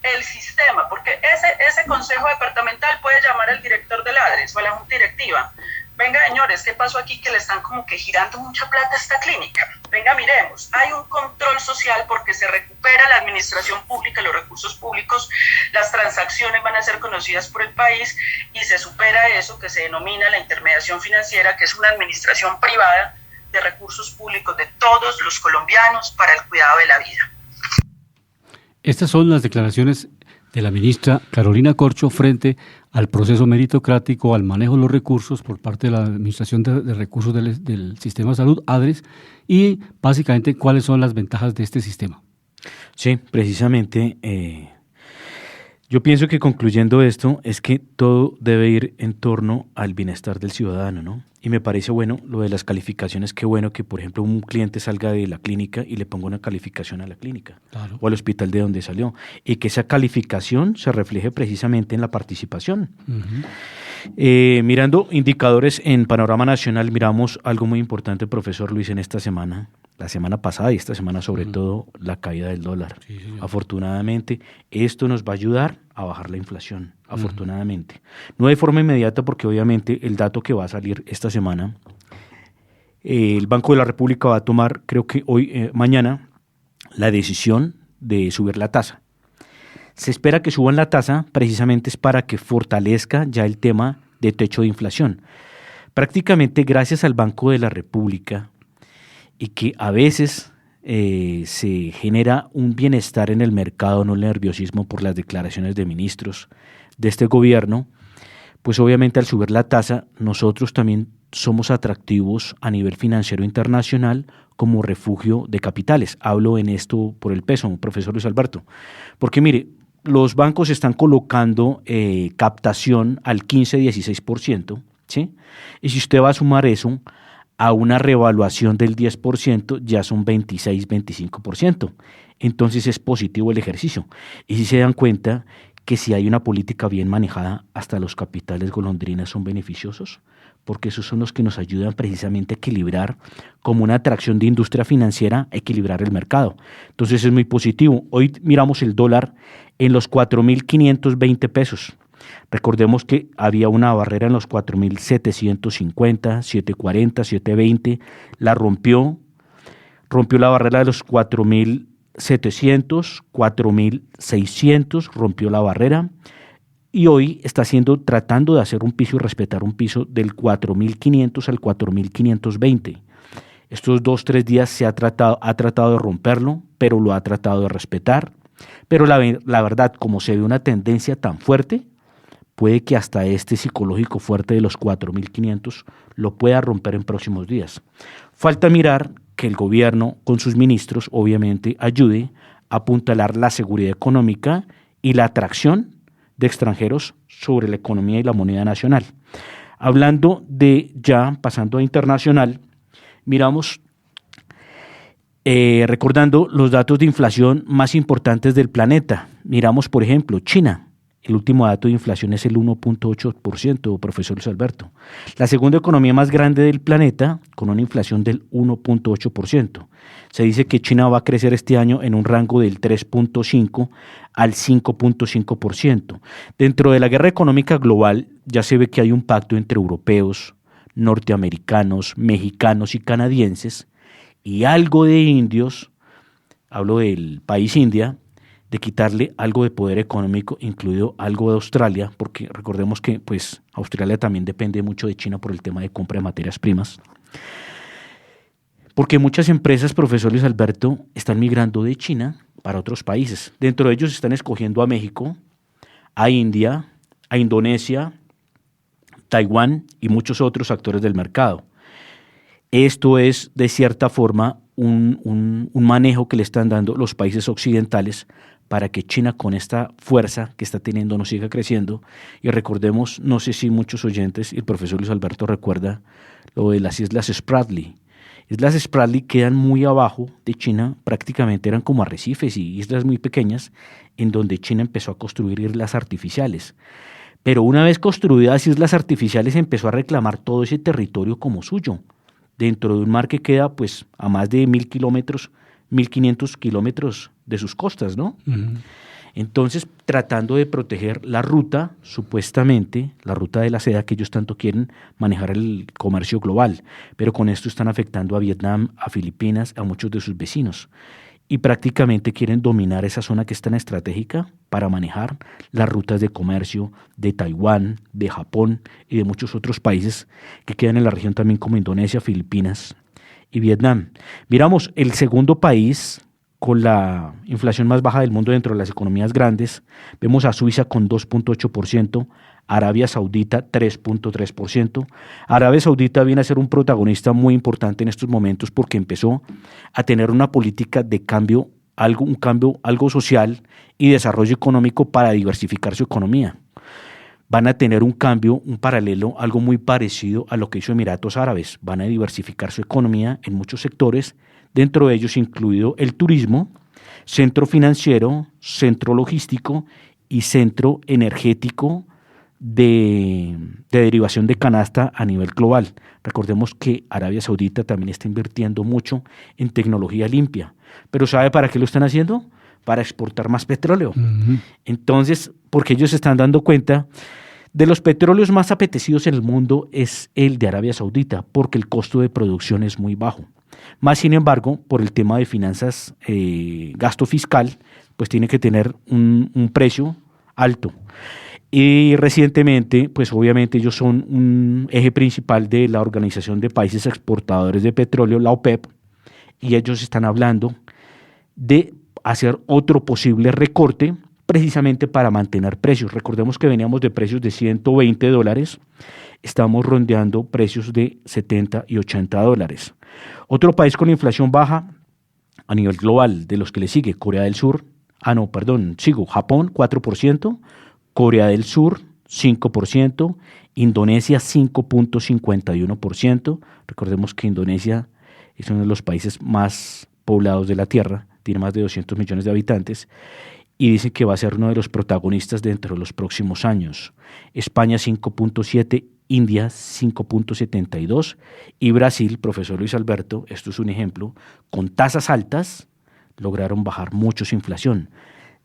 el sistema, porque ese Consejo Departamental puede llamar al director del ADRES o a la Junta Directiva, venga señores, ¿qué pasó aquí? Que le están como que girando mucha plata a esta clínica. Venga, miremos, hay un control social porque se recupera la administración pública, los recursos públicos, las transacciones van a ser conocidas por el país y se supera eso que se denomina la intermediación financiera, que es una administración privada de recursos públicos de todos los colombianos para el cuidado de la vida. Estas son las declaraciones de la ministra Carolina Corcho frente al proceso meritocrático, al manejo de los recursos por parte de la Administración de Recursos del Sistema de Salud, ADRES, y básicamente cuáles son las ventajas de este sistema. Sí, precisamente, yo pienso que concluyendo esto es que todo debe ir en torno al bienestar del ciudadano, ¿no? Y me parece bueno lo de las calificaciones, qué bueno que, por ejemplo, un cliente salga de la clínica y le ponga una calificación a la clínica, claro, o al hospital de donde salió, y que esa calificación se refleje precisamente en la participación. Uh-huh. Mirando indicadores en panorama nacional, miramos algo muy importante, profesor Luis, en esta semana, la semana pasada y esta semana sobre todo, la caída del dólar. Sí, afortunadamente, esto nos va a ayudar a bajar la inflación, afortunadamente. No de forma inmediata, porque obviamente el dato que va a salir esta semana, el Banco de la República va a tomar, creo que hoy, mañana, la decisión de subir la tasa. Se espera que suban la tasa, precisamente es para que fortalezca ya el tema de techo de inflación. Prácticamente gracias al Banco de la República, y que a veces se genera un bienestar en el mercado, no el nerviosismo por las declaraciones de ministros de este gobierno, pues obviamente al subir la tasa nosotros también somos atractivos a nivel financiero internacional como refugio de capitales. Hablo en esto por el peso, profesor Luis Alberto, porque mire, los bancos están colocando captación al 15-16%, ¿sí? Y si usted va a sumar eso a una revaluación del 10%, ya son 26-25%. Entonces es positivo el ejercicio. Y si se dan cuenta que si hay una política bien manejada, hasta los capitales golondrinas son beneficiosos, porque esos son los que nos ayudan precisamente a equilibrar, como una atracción de industria financiera, a equilibrar el mercado. Entonces es muy positivo. Hoy miramos el dólar en los 4.520 pesos. Recordemos que había una barrera en los 4.750, 740, 720, la rompió la barrera de los 4.700, 4.600, rompió la barrera y hoy está tratando de hacer un piso y respetar un piso del 4.500 al 4.520. Estos 2-3 días ha tratado de romperlo, pero lo ha tratado de respetar. Pero la verdad, como se ve una tendencia tan fuerte, puede que hasta este psicológico fuerte de los 4.500 lo pueda romper en próximos días. Falta mirar que el gobierno con sus ministros obviamente ayude a apuntalar la seguridad económica y la atracción de extranjeros sobre la economía y la moneda nacional. Hablando pasando a internacional, miramos, recordando los datos de inflación más importantes del planeta. Miramos, por ejemplo, China. El último dato de inflación es el 1.8%, profesor Luis Alberto. La segunda economía más grande del planeta, con una inflación del 1.8%. Se dice que China va a crecer este año en un rango del 3.5 al 5.5%. Dentro de la guerra económica global ya se ve que hay un pacto entre europeos, norteamericanos, mexicanos y canadienses, y algo de indios, hablo del país India, de quitarle algo de poder económico, incluido algo de Australia, porque recordemos que pues Australia también depende mucho de China por el tema de compra de materias primas. Porque muchas empresas, profesor Luis Alberto, están migrando de China para otros países. Dentro de ellos están escogiendo a México, a India, a Indonesia, Taiwán y muchos otros actores del mercado. Esto es, de cierta forma, un manejo que le están dando los países occidentales para que China, con esta fuerza que está teniendo, no siga creciendo. Y recordemos, no sé si muchos oyentes, y el profesor Luis Alberto recuerda lo de las Islas Spratly. Islas Spratly quedan muy abajo de China, prácticamente eran como arrecifes y islas muy pequeñas, en donde China empezó a construir islas artificiales. Pero una vez construidas islas artificiales, empezó a reclamar todo ese territorio como suyo, dentro de un mar que queda pues a más de 1.000 kilómetros, 1.500 kilómetros de sus costas, ¿no? Uh-huh. Entonces, tratando de proteger la ruta, supuestamente, la ruta de la seda, que ellos tanto quieren manejar el comercio global, pero con esto están afectando a Vietnam, a Filipinas, a muchos de sus vecinos. Y prácticamente quieren dominar esa zona que es tan estratégica para manejar las rutas de comercio de Taiwán, de Japón y de muchos otros países que quedan en la región también como Indonesia, Filipinas y Vietnam. Miramos el segundo país con la inflación más baja del mundo dentro de las economías grandes. Vemos a Suiza con 2.8%, Arabia Saudita 3.3%. Arabia Saudita viene a ser un protagonista muy importante en estos momentos porque empezó a tener una política de cambio, algo social y desarrollo económico para diversificar su economía. Van a tener un cambio, un paralelo, algo muy parecido a lo que hizo Emiratos Árabes. Van a diversificar su economía en muchos sectores, dentro de ellos incluido el turismo, centro financiero, centro logístico y centro energético de derivación de canasta a nivel global. Recordemos que Arabia Saudita también está invirtiendo mucho en tecnología limpia. ¿Pero sabe para qué lo están haciendo? Para exportar más petróleo. Entonces, porque ellos se están dando cuenta de los petróleos más apetecidos en el mundo es el de Arabia Saudita, porque el costo de producción es muy bajo. Más sin embargo, por el tema de finanzas, gasto fiscal, pues tiene que tener un precio alto. Y recientemente, pues obviamente ellos son un eje principal de la Organización de Países Exportadores de Petróleo, la OPEP, y ellos están hablando de hacer otro posible recorte precisamente para mantener precios. Recordemos que veníamos de precios de $120, estamos rondeando precios de $70 y $80. Otro país con inflación baja a nivel global de los que le sigue, Japón 4%, Corea del Sur 5%, Indonesia 5.51%. Recordemos que Indonesia es uno de los países más poblados de la Tierra, tiene más de 200 millones de habitantes y dice que va a ser uno de los protagonistas dentro de los próximos años. España 5.7%, India 5.72% y Brasil, profesor Luis Alberto, esto es un ejemplo, con tasas altas lograron bajar mucho su inflación.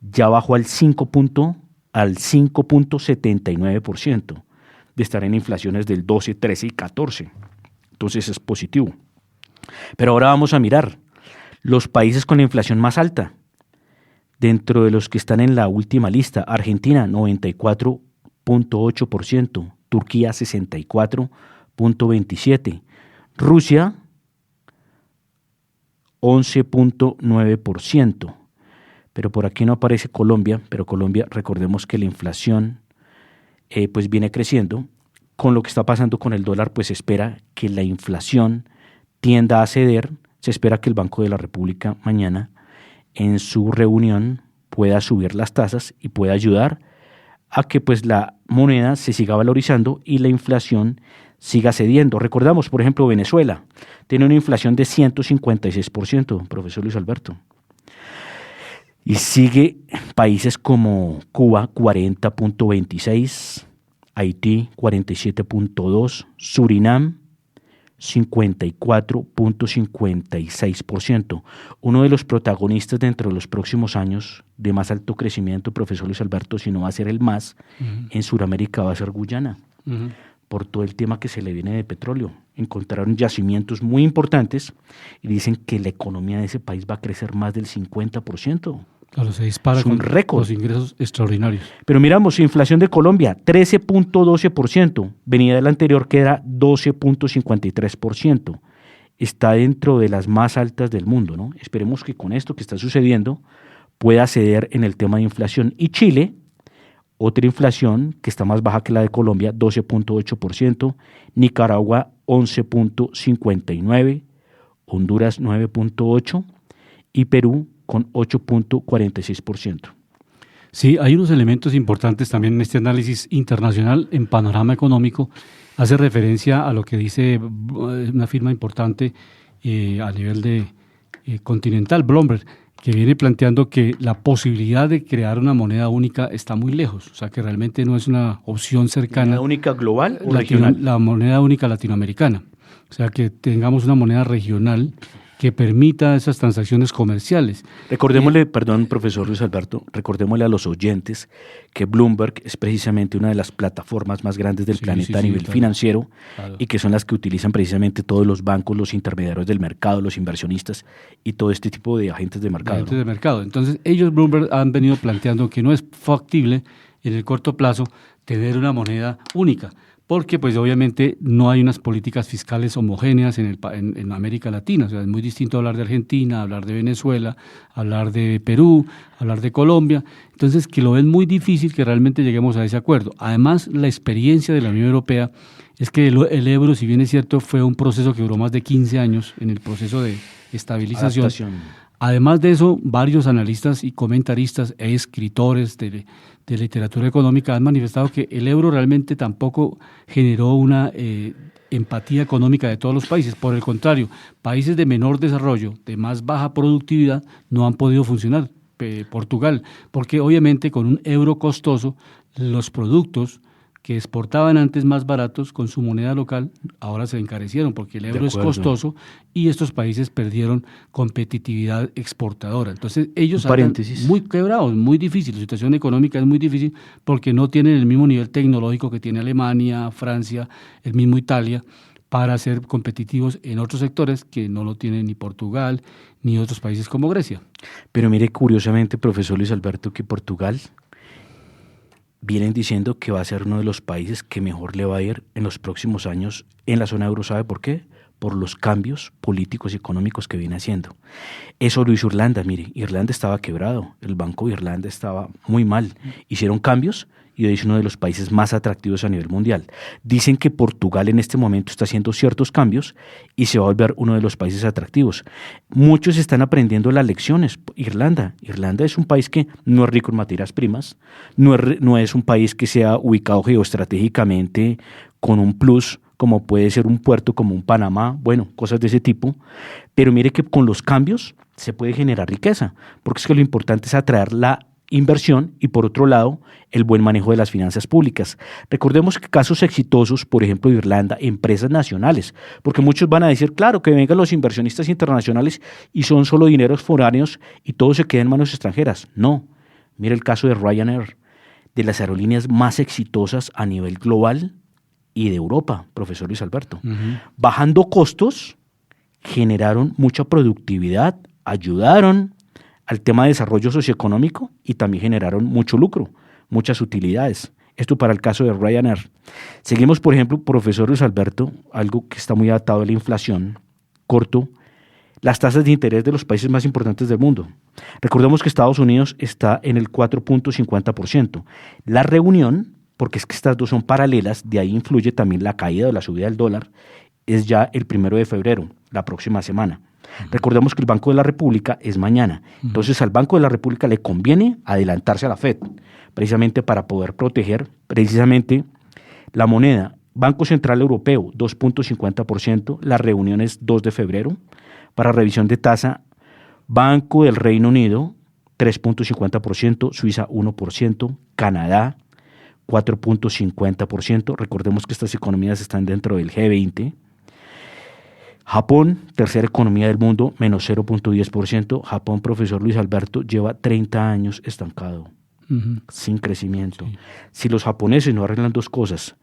Ya bajó al 5.79% de estar en inflaciones del 12, 13 y 14. Entonces es positivo. Pero ahora vamos a mirar los países con la inflación más alta. Dentro de los que están en la última lista, Argentina 94.8%, Turquía 64.27%, Rusia 11.9%. Pero por aquí no aparece Colombia, pero Colombia, recordemos que la inflación pues viene creciendo. Con lo que está pasando con el dólar, pues se espera que la inflación tienda a ceder. Se espera que el Banco de la República mañana en su reunión pueda subir las tasas y pueda ayudar a que pues la moneda se siga valorizando y la inflación siga cediendo. Recordamos, por ejemplo, Venezuela tiene una inflación de 156%, profesor Luis Alberto. Y sigue países como Cuba 40.26%, Haití 47.2%, Surinam 54.56%. Uno de los protagonistas dentro de los próximos años de más alto crecimiento, profesor Luis Alberto, si no va a ser el más, en Sudamérica va a ser Guyana, por todo el tema que se le viene de petróleo. Encontraron yacimientos muy importantes y dicen que la economía de ese país va a crecer más del 50%. Claro, se dispara con los ingresos extraordinarios. Pero miramos, inflación de Colombia, 13.12%, venía del anterior que era 12.53%. Está dentro de las más altas del mundo, ¿no? Esperemos que con esto que está sucediendo pueda ceder en el tema de inflación. Y Chile, otra inflación que está más baja que la de Colombia, 12.8%, Nicaragua 11.59%, Honduras 9.8% y Perú con 8.46%. Sí, hay unos elementos importantes también en este análisis internacional en panorama económico. Hace referencia a lo que dice una firma importante a nivel de continental, Bloomberg, que viene planteando que la posibilidad de crear una moneda única está muy lejos, o sea que realmente no es una opción cercana. ¿Moneda única global o regional? La moneda única latinoamericana, o sea que tengamos una moneda regional que permita esas transacciones comerciales. Recordémosle, perdón, profesor Luis Alberto, recordémosle a los oyentes que Bloomberg es precisamente una de las plataformas más grandes del planeta a nivel financiero, y que son las que utilizan precisamente todos los bancos, los intermediarios del mercado, los inversionistas y todo este tipo de agentes de mercado. Agentes de mercado. Entonces, ellos, Bloomberg, han venido planteando que no es factible en el corto plazo tener una moneda única, porque pues obviamente no hay unas políticas fiscales homogéneas en América Latina. O sea, es muy distinto hablar de Argentina, hablar de Venezuela, hablar de Perú, hablar de Colombia. Entonces, que lo ven muy difícil que realmente lleguemos a ese acuerdo. Además, la experiencia de la Unión Europea es que el euro, si bien es cierto, fue un proceso que duró más de 15 años en el proceso de estabilización. Adaptación. Además de eso, varios analistas y comentaristas e escritores de literatura económica han manifestado que el euro realmente tampoco generó una empatía económica de todos los países. Por el contrario, países de menor desarrollo, de más baja productividad, no han podido funcionar. Portugal, porque obviamente con un euro costoso, los productos que exportaban antes más baratos con su moneda local, ahora se encarecieron porque el euro es costoso y estos países perdieron competitividad exportadora. Entonces ellos están muy quebrados, muy difícil, la situación económica es muy difícil porque no tienen el mismo nivel tecnológico que tiene Alemania, Francia, el mismo Italia, para ser competitivos en otros sectores que no lo tienen ni Portugal ni otros países como Grecia. Pero mire, curiosamente, profesor Luis Alberto, que Portugal vienen diciendo que va a ser uno de los países que mejor le va a ir en los próximos años en la zona euro. ¿Sabe por qué? Por los cambios políticos y económicos que viene haciendo. Eso lo hizo Irlanda. Mire, Irlanda estaba quebrado, el Banco de Irlanda estaba muy mal. Hicieron cambios y hoy es uno de los países más atractivos a nivel mundial. Dicen que Portugal en este momento está haciendo ciertos cambios y se va a volver uno de los países atractivos. Muchos están aprendiendo las lecciones. Irlanda es un país que no es rico en materias primas, no es un país que sea ubicado geoestratégicamente con un plus como puede ser un puerto como un Panamá, bueno, cosas de ese tipo, pero mire que con los cambios se puede generar riqueza, porque es que lo importante es atraer la inversión y, por otro lado, el buen manejo de las finanzas públicas. Recordemos que casos exitosos, por ejemplo, de Irlanda, empresas nacionales, porque muchos van a decir, claro, que vengan los inversionistas internacionales y son solo dineros foráneos y todo se queda en manos extranjeras. No, mire el caso de Ryanair, de las aerolíneas más exitosas a nivel global y de Europa, profesor Luis Alberto. Bajando costos, generaron mucha productividad, ayudaron al tema de desarrollo socioeconómico y también generaron mucho lucro, muchas utilidades. Esto para el caso de Ryanair. Seguimos, por ejemplo, profesor Luis Alberto, algo que está muy adaptado a la inflación, corto, las tasas de interés de los países más importantes del mundo. Recordemos que Estados Unidos está en el 4.50%. La reunión, porque es que estas dos son paralelas, de ahí influye también la caída o la subida del dólar, es ya el 1 de febrero, la próxima semana. Recordemos que el Banco de la República es mañana. Entonces al Banco de la República le conviene adelantarse a la FED, precisamente para poder proteger precisamente la moneda. Banco Central Europeo, 2.50%, la reunión es 2 de febrero. Para revisión de tasa, Banco del Reino Unido, 3.50%, Suiza 1%, Canadá 4.50%. Recordemos que estas economías están dentro del G20. Japón, tercera economía del mundo, menos 0.10%. Japón, profesor Luis Alberto, lleva 30 años estancado, sin crecimiento. Sí. Si los japoneses no arreglan dos cosas,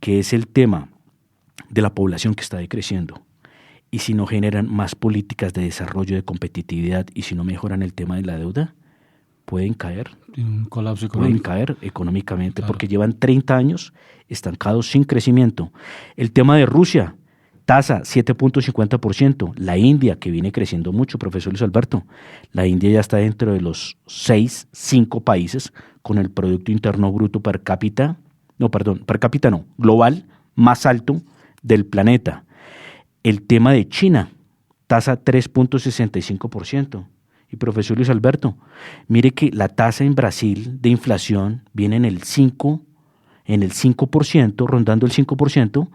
que es el tema de la población que está decreciendo, y si no generan más políticas de desarrollo, de competitividad, y si no mejoran el tema de la deuda, pueden caer. Un colapso económico. Pueden caer económicamente, claro, porque llevan 30 años estancados sin crecimiento. El tema de Rusia, tasa 7.50%. La India, que viene creciendo mucho, profesor Luis Alberto, la India ya está dentro de los 5 países con el Producto Interno Bruto per cápita global más alto del planeta. El tema de China, tasa 3.65%. Y profesor Luis Alberto, mire que la tasa en Brasil de inflación viene en el 5%, rondando el 5%,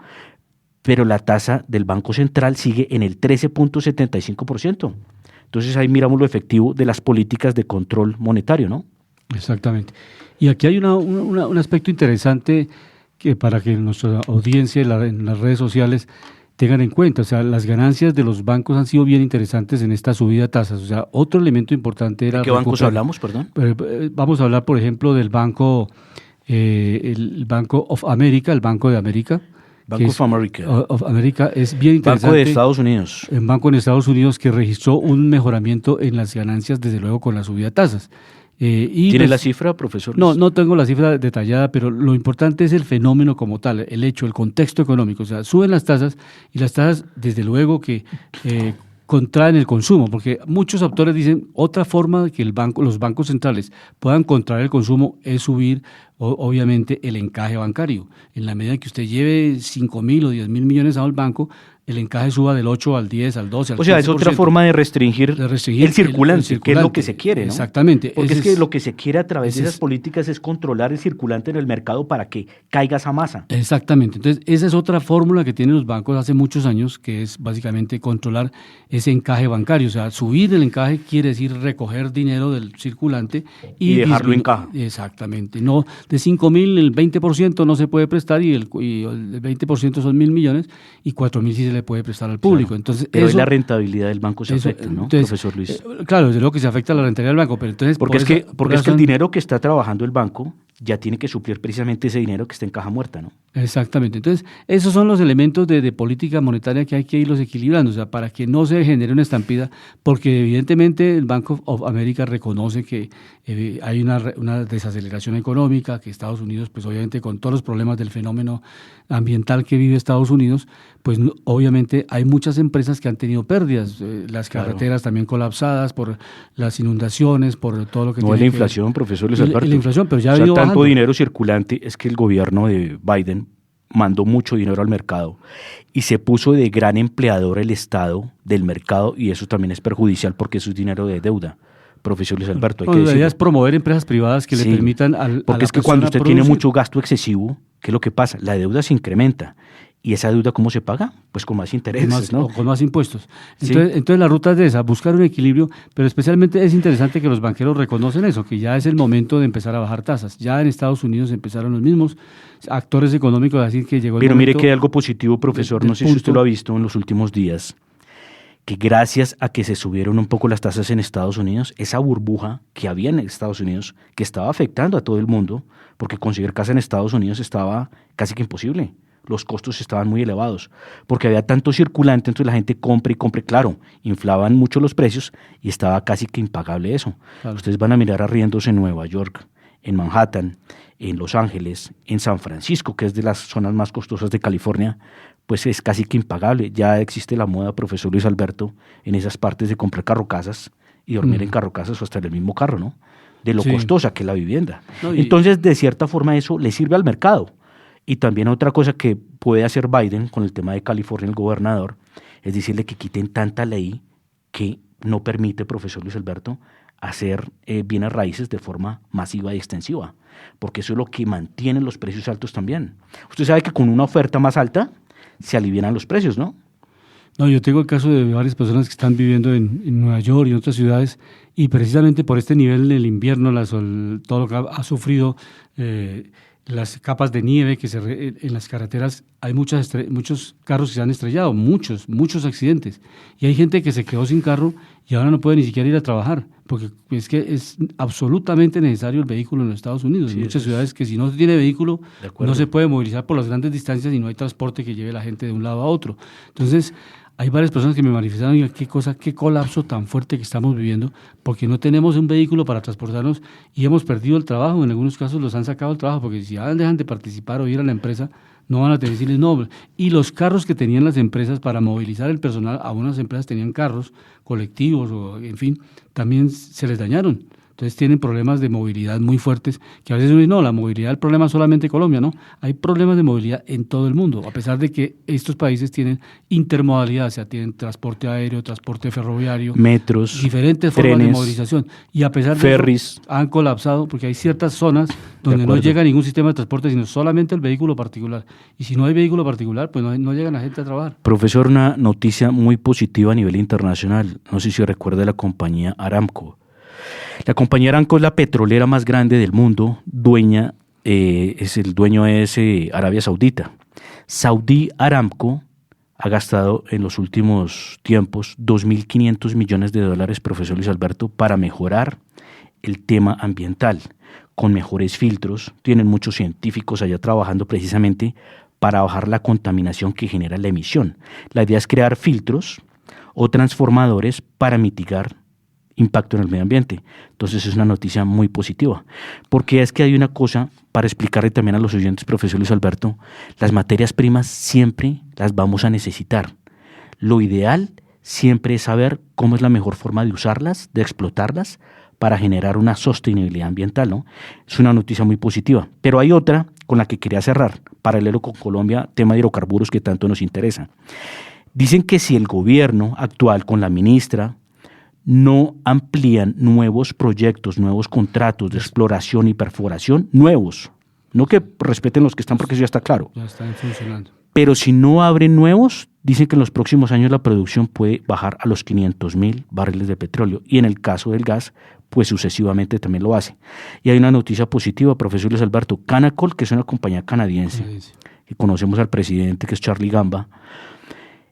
pero la tasa del Banco Central sigue en el 13.75%. Entonces ahí miramos lo efectivo de las políticas de control monetario, ¿no? Exactamente. Y aquí hay un aspecto interesante que para que nuestra audiencia en las redes sociales tengan en cuenta. O sea, las ganancias de los bancos han sido bien interesantes en esta subida de tasas. O sea, otro elemento importante era... ¿De qué bancos hablamos, perdón? Vamos a hablar, por ejemplo, del banco, el Banco of America, el Banco de América. Banco of America. Of America es bien interesante. Banco de Estados Unidos. Un banco en Estados Unidos que registró un mejoramiento en las ganancias, desde luego, con la subida de tasas. ¿Tiene la cifra, profesor? No tengo la cifra detallada, pero lo importante es el fenómeno como tal, el hecho, el contexto económico. O sea, suben las tasas y las tasas, desde luego, que contraen el consumo, porque muchos autores dicen otra forma de que los bancos centrales puedan contraer el consumo es subir, obviamente, el encaje bancario. En la medida que usted lleve 5.000 o 10.000 millones al banco, el encaje suba del 8 al 10, al 12, al 15%. O sea, es otra forma de restringir el circulante, que es lo que se quiere, ¿no? Exactamente. Porque es que lo que se quiere a través de esas políticas es controlar el circulante en el mercado para que caiga esa masa. Exactamente. Entonces, esa es otra fórmula que tienen los bancos hace muchos años, que es básicamente controlar ese encaje bancario. O sea, subir el encaje quiere decir recoger dinero del circulante y dejarlo en caja. Exactamente. No, de 5.000, el 20% no se puede prestar y el 20% son 1.000 millones y 4.000 sí se le puede prestar al público. Claro. Entonces, pero la rentabilidad del banco se afecta, ¿no, profesor Luis? Claro, desde luego que se afecta la rentabilidad del banco, pero entonces... Porque es que el dinero que está trabajando el banco ya tiene que suplir precisamente ese dinero que está en caja muerta, ¿no? Exactamente. Entonces, esos son los elementos de política monetaria que hay que irlos equilibrando, o sea, para que no se genere una estampida, porque evidentemente el Bank of America reconoce que hay una desaceleración económica, que Estados Unidos, pues obviamente con todos los problemas del fenómeno ambiental que vive Estados Unidos, pues obviamente hay muchas empresas que han tenido pérdidas, las carreteras también colapsadas por las inundaciones, por todo lo que tiene la inflación, profesor Luis Alberto. La inflación, pero ya ha ido bajando. Tanto dinero circulante es que el gobierno de Biden mandó mucho dinero al mercado y se puso de gran empleador el Estado del mercado, y eso también es perjudicial porque eso es dinero de deuda. Profesor Luis Alberto, hay que decirlo. La idea es promover empresas privadas que le permitan porque es que cuando usted tiene mucho gasto excesivo, ¿qué es lo que pasa? La deuda se incrementa. ¿Y esa deuda cómo se paga? Pues con más intereses, ¿no? O con más impuestos. Entonces la ruta es de esa, buscar un equilibrio, pero especialmente es interesante que los banqueros reconocen eso, que ya es el momento de empezar a bajar tasas. Ya en Estados Unidos empezaron los mismos actores económicos a decir que llegó el momento. Pero mire que hay algo positivo, profesor, no sé si usted lo ha visto en los últimos días, que gracias a que se subieron un poco las tasas en Estados Unidos, esa burbuja que había en Estados Unidos, que estaba afectando a todo el mundo, porque conseguir casa en Estados Unidos estaba casi que imposible. Los costos estaban muy elevados, porque había tanto circulante, entonces la gente compra y compra, claro, inflaban mucho los precios y estaba casi que impagable eso. Claro. Ustedes van a mirar arriendos en Nueva York, en Manhattan, en Los Ángeles, en San Francisco, que es de las zonas más costosas de California, pues es casi que impagable. Ya existe la moda, profesor Luis Alberto, en esas partes de comprar carrocasas y dormir en carrocasas o hasta en el mismo carro, ¿no? De lo costosa que es la vivienda. Entonces, de cierta forma, eso le sirve al mercado. Y también otra cosa que puede hacer Biden con el tema de California, el gobernador, es decirle que quiten tanta ley que no permite, profesor Luis Alberto, hacer bienes raíces de forma masiva y extensiva, porque eso es lo que mantiene los precios altos también. Usted sabe que con una oferta más alta se alivianan los precios, ¿no? No, yo tengo el caso de varias personas que están viviendo en Nueva York y en otras ciudades, y precisamente por este nivel del invierno, todo lo que ha sufrido las capas de nieve en las carreteras, hay muchos carros que se han estrellado, muchos accidentes, y hay gente que se quedó sin carro y ahora no puede ni siquiera ir a trabajar, porque es que es absolutamente necesario el vehículo en los Estados Unidos. Hay muchas ciudades que si no se tiene vehículo no se puede movilizar por las grandes distancias y no hay transporte que lleve a la gente de un lado a otro. Entonces, hay varias personas que me manifestaron, qué colapso tan fuerte que estamos viviendo, porque no tenemos un vehículo para transportarnos y hemos perdido el trabajo. En algunos casos los han sacado del trabajo, porque si dejan de participar o ir a la empresa, no van a tener que decirles no. Y los carros que tenían las empresas para movilizar el personal, algunas empresas tenían carros colectivos o en fin, también se les dañaron. Entonces tienen problemas de movilidad muy fuertes, que a veces uno dice, no, la movilidad, el problema es solamente Colombia, no. Hay problemas de movilidad en todo el mundo, a pesar de que estos países tienen intermodalidad, o sea, tienen transporte aéreo, transporte ferroviario, metros, diferentes trenes, formas de movilización. Y a pesar de ferries, eso, han colapsado, porque hay ciertas zonas donde no llega ningún sistema de transporte, sino solamente el vehículo particular. Y si no hay vehículo particular, pues no llega la gente a trabajar. Profesor, una noticia muy positiva a nivel internacional. No sé si recuerda la compañía Aramco. La compañía Aramco es la petrolera más grande del mundo, el dueño es Arabia Saudita. Saudi Aramco ha gastado en los últimos tiempos $2.500 millones, profesor Luis Alberto, para mejorar el tema ambiental, con mejores filtros. Tienen muchos científicos allá trabajando precisamente para bajar la contaminación que genera la emisión. La idea es crear filtros o transformadores para mitigar impacto en el medio ambiente. Entonces es una noticia muy positiva, porque es que hay una cosa para explicarle también a los oyentes, profesor Luis Alberto: las materias primas siempre las vamos a necesitar. Lo ideal siempre es saber cómo es la mejor forma de usarlas, de explotarlas, para generar una sostenibilidad ambiental, ¿no? Es una noticia muy positiva. Pero hay otra con la que quería cerrar, paralelo con Colombia, tema de hidrocarburos que tanto nos interesa. Dicen que si el gobierno actual, con la ministra, no amplían nuevos proyectos, nuevos contratos de exploración y perforación, nuevos, no que respeten los que están, porque eso ya está claro. Ya están funcionando. Pero si no abren nuevos, dicen que en los próximos años la producción puede bajar a los 500.000 barriles de petróleo, y en el caso del gas, pues sucesivamente también lo hace. Y hay una noticia positiva, profesor Luis Alberto: Canacol, que es una compañía canadiense, y conocemos al presidente, que es Charlie Gamba,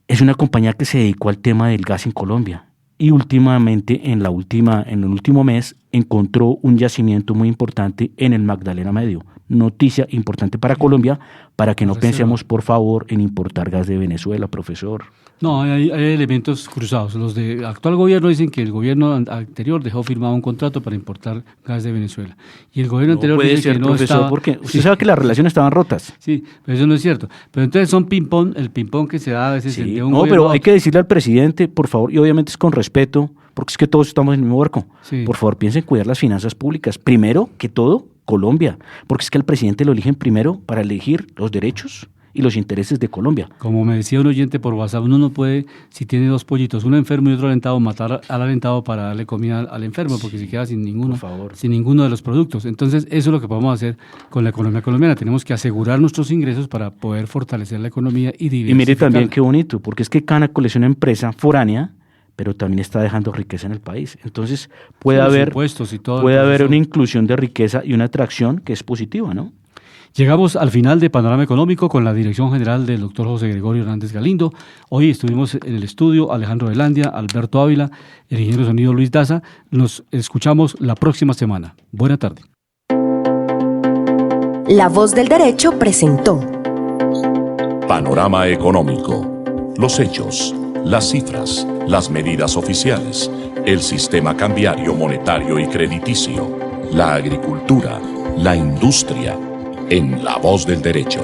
es una compañía que se dedicó al tema del gas en Colombia. Y últimamente, en el último mes, encontró un yacimiento muy importante en el Magdalena Medio. Noticia importante para Colombia, para que no pensemos, por favor, en importar gas de Venezuela, profesor. No, hay elementos cruzados. Los del actual gobierno dicen que el gobierno anterior dejó firmado un contrato para importar gas de Venezuela. Y el gobierno anterior puede dice ser, que no profesor, estaba... porque usted sabe que las relaciones estaban rotas. Sí, pero eso no es cierto. Pero entonces son ping-pong, el ping-pong que se da a veces Sí, entre un no, gobierno... pero hay que decirle al presidente, por favor, y obviamente es con respeto, porque es que todos estamos en el mismo barco. Sí. Por favor, piensen en cuidar las finanzas públicas. Primero que todo, Colombia, porque es que al presidente lo eligen primero para elegir los derechos y los intereses de Colombia. Como me decía un oyente por WhatsApp, uno no puede, si tiene dos pollitos, uno enfermo y otro alentado, matar al alentado para darle comida al enfermo, porque se queda sin ninguno, por favor. sin ninguno de los productos. Entonces, eso es lo que podemos hacer con la economía colombiana. Tenemos que asegurar nuestros ingresos para poder fortalecer la economía y diversificarla. Y mire también qué bonito, porque es que Canacol es una empresa foránea, pero también está dejando riqueza en el país. Entonces puede haber una inclusión de riqueza y una atracción que es positiva, ¿no? Llegamos al final de Panorama Económico con la dirección general del doctor José Gregorio Hernández Galindo. Hoy estuvimos en el estudio Alejandro Velandia, Alberto Ávila, el ingeniero de sonido Luis Daza. Nos escuchamos la próxima semana. Buena tarde. La Voz del Derecho presentó Panorama Económico. Los hechos, las cifras, las medidas oficiales, el sistema cambiario, monetario y crediticio, la agricultura, la industria, en La Voz del Derecho.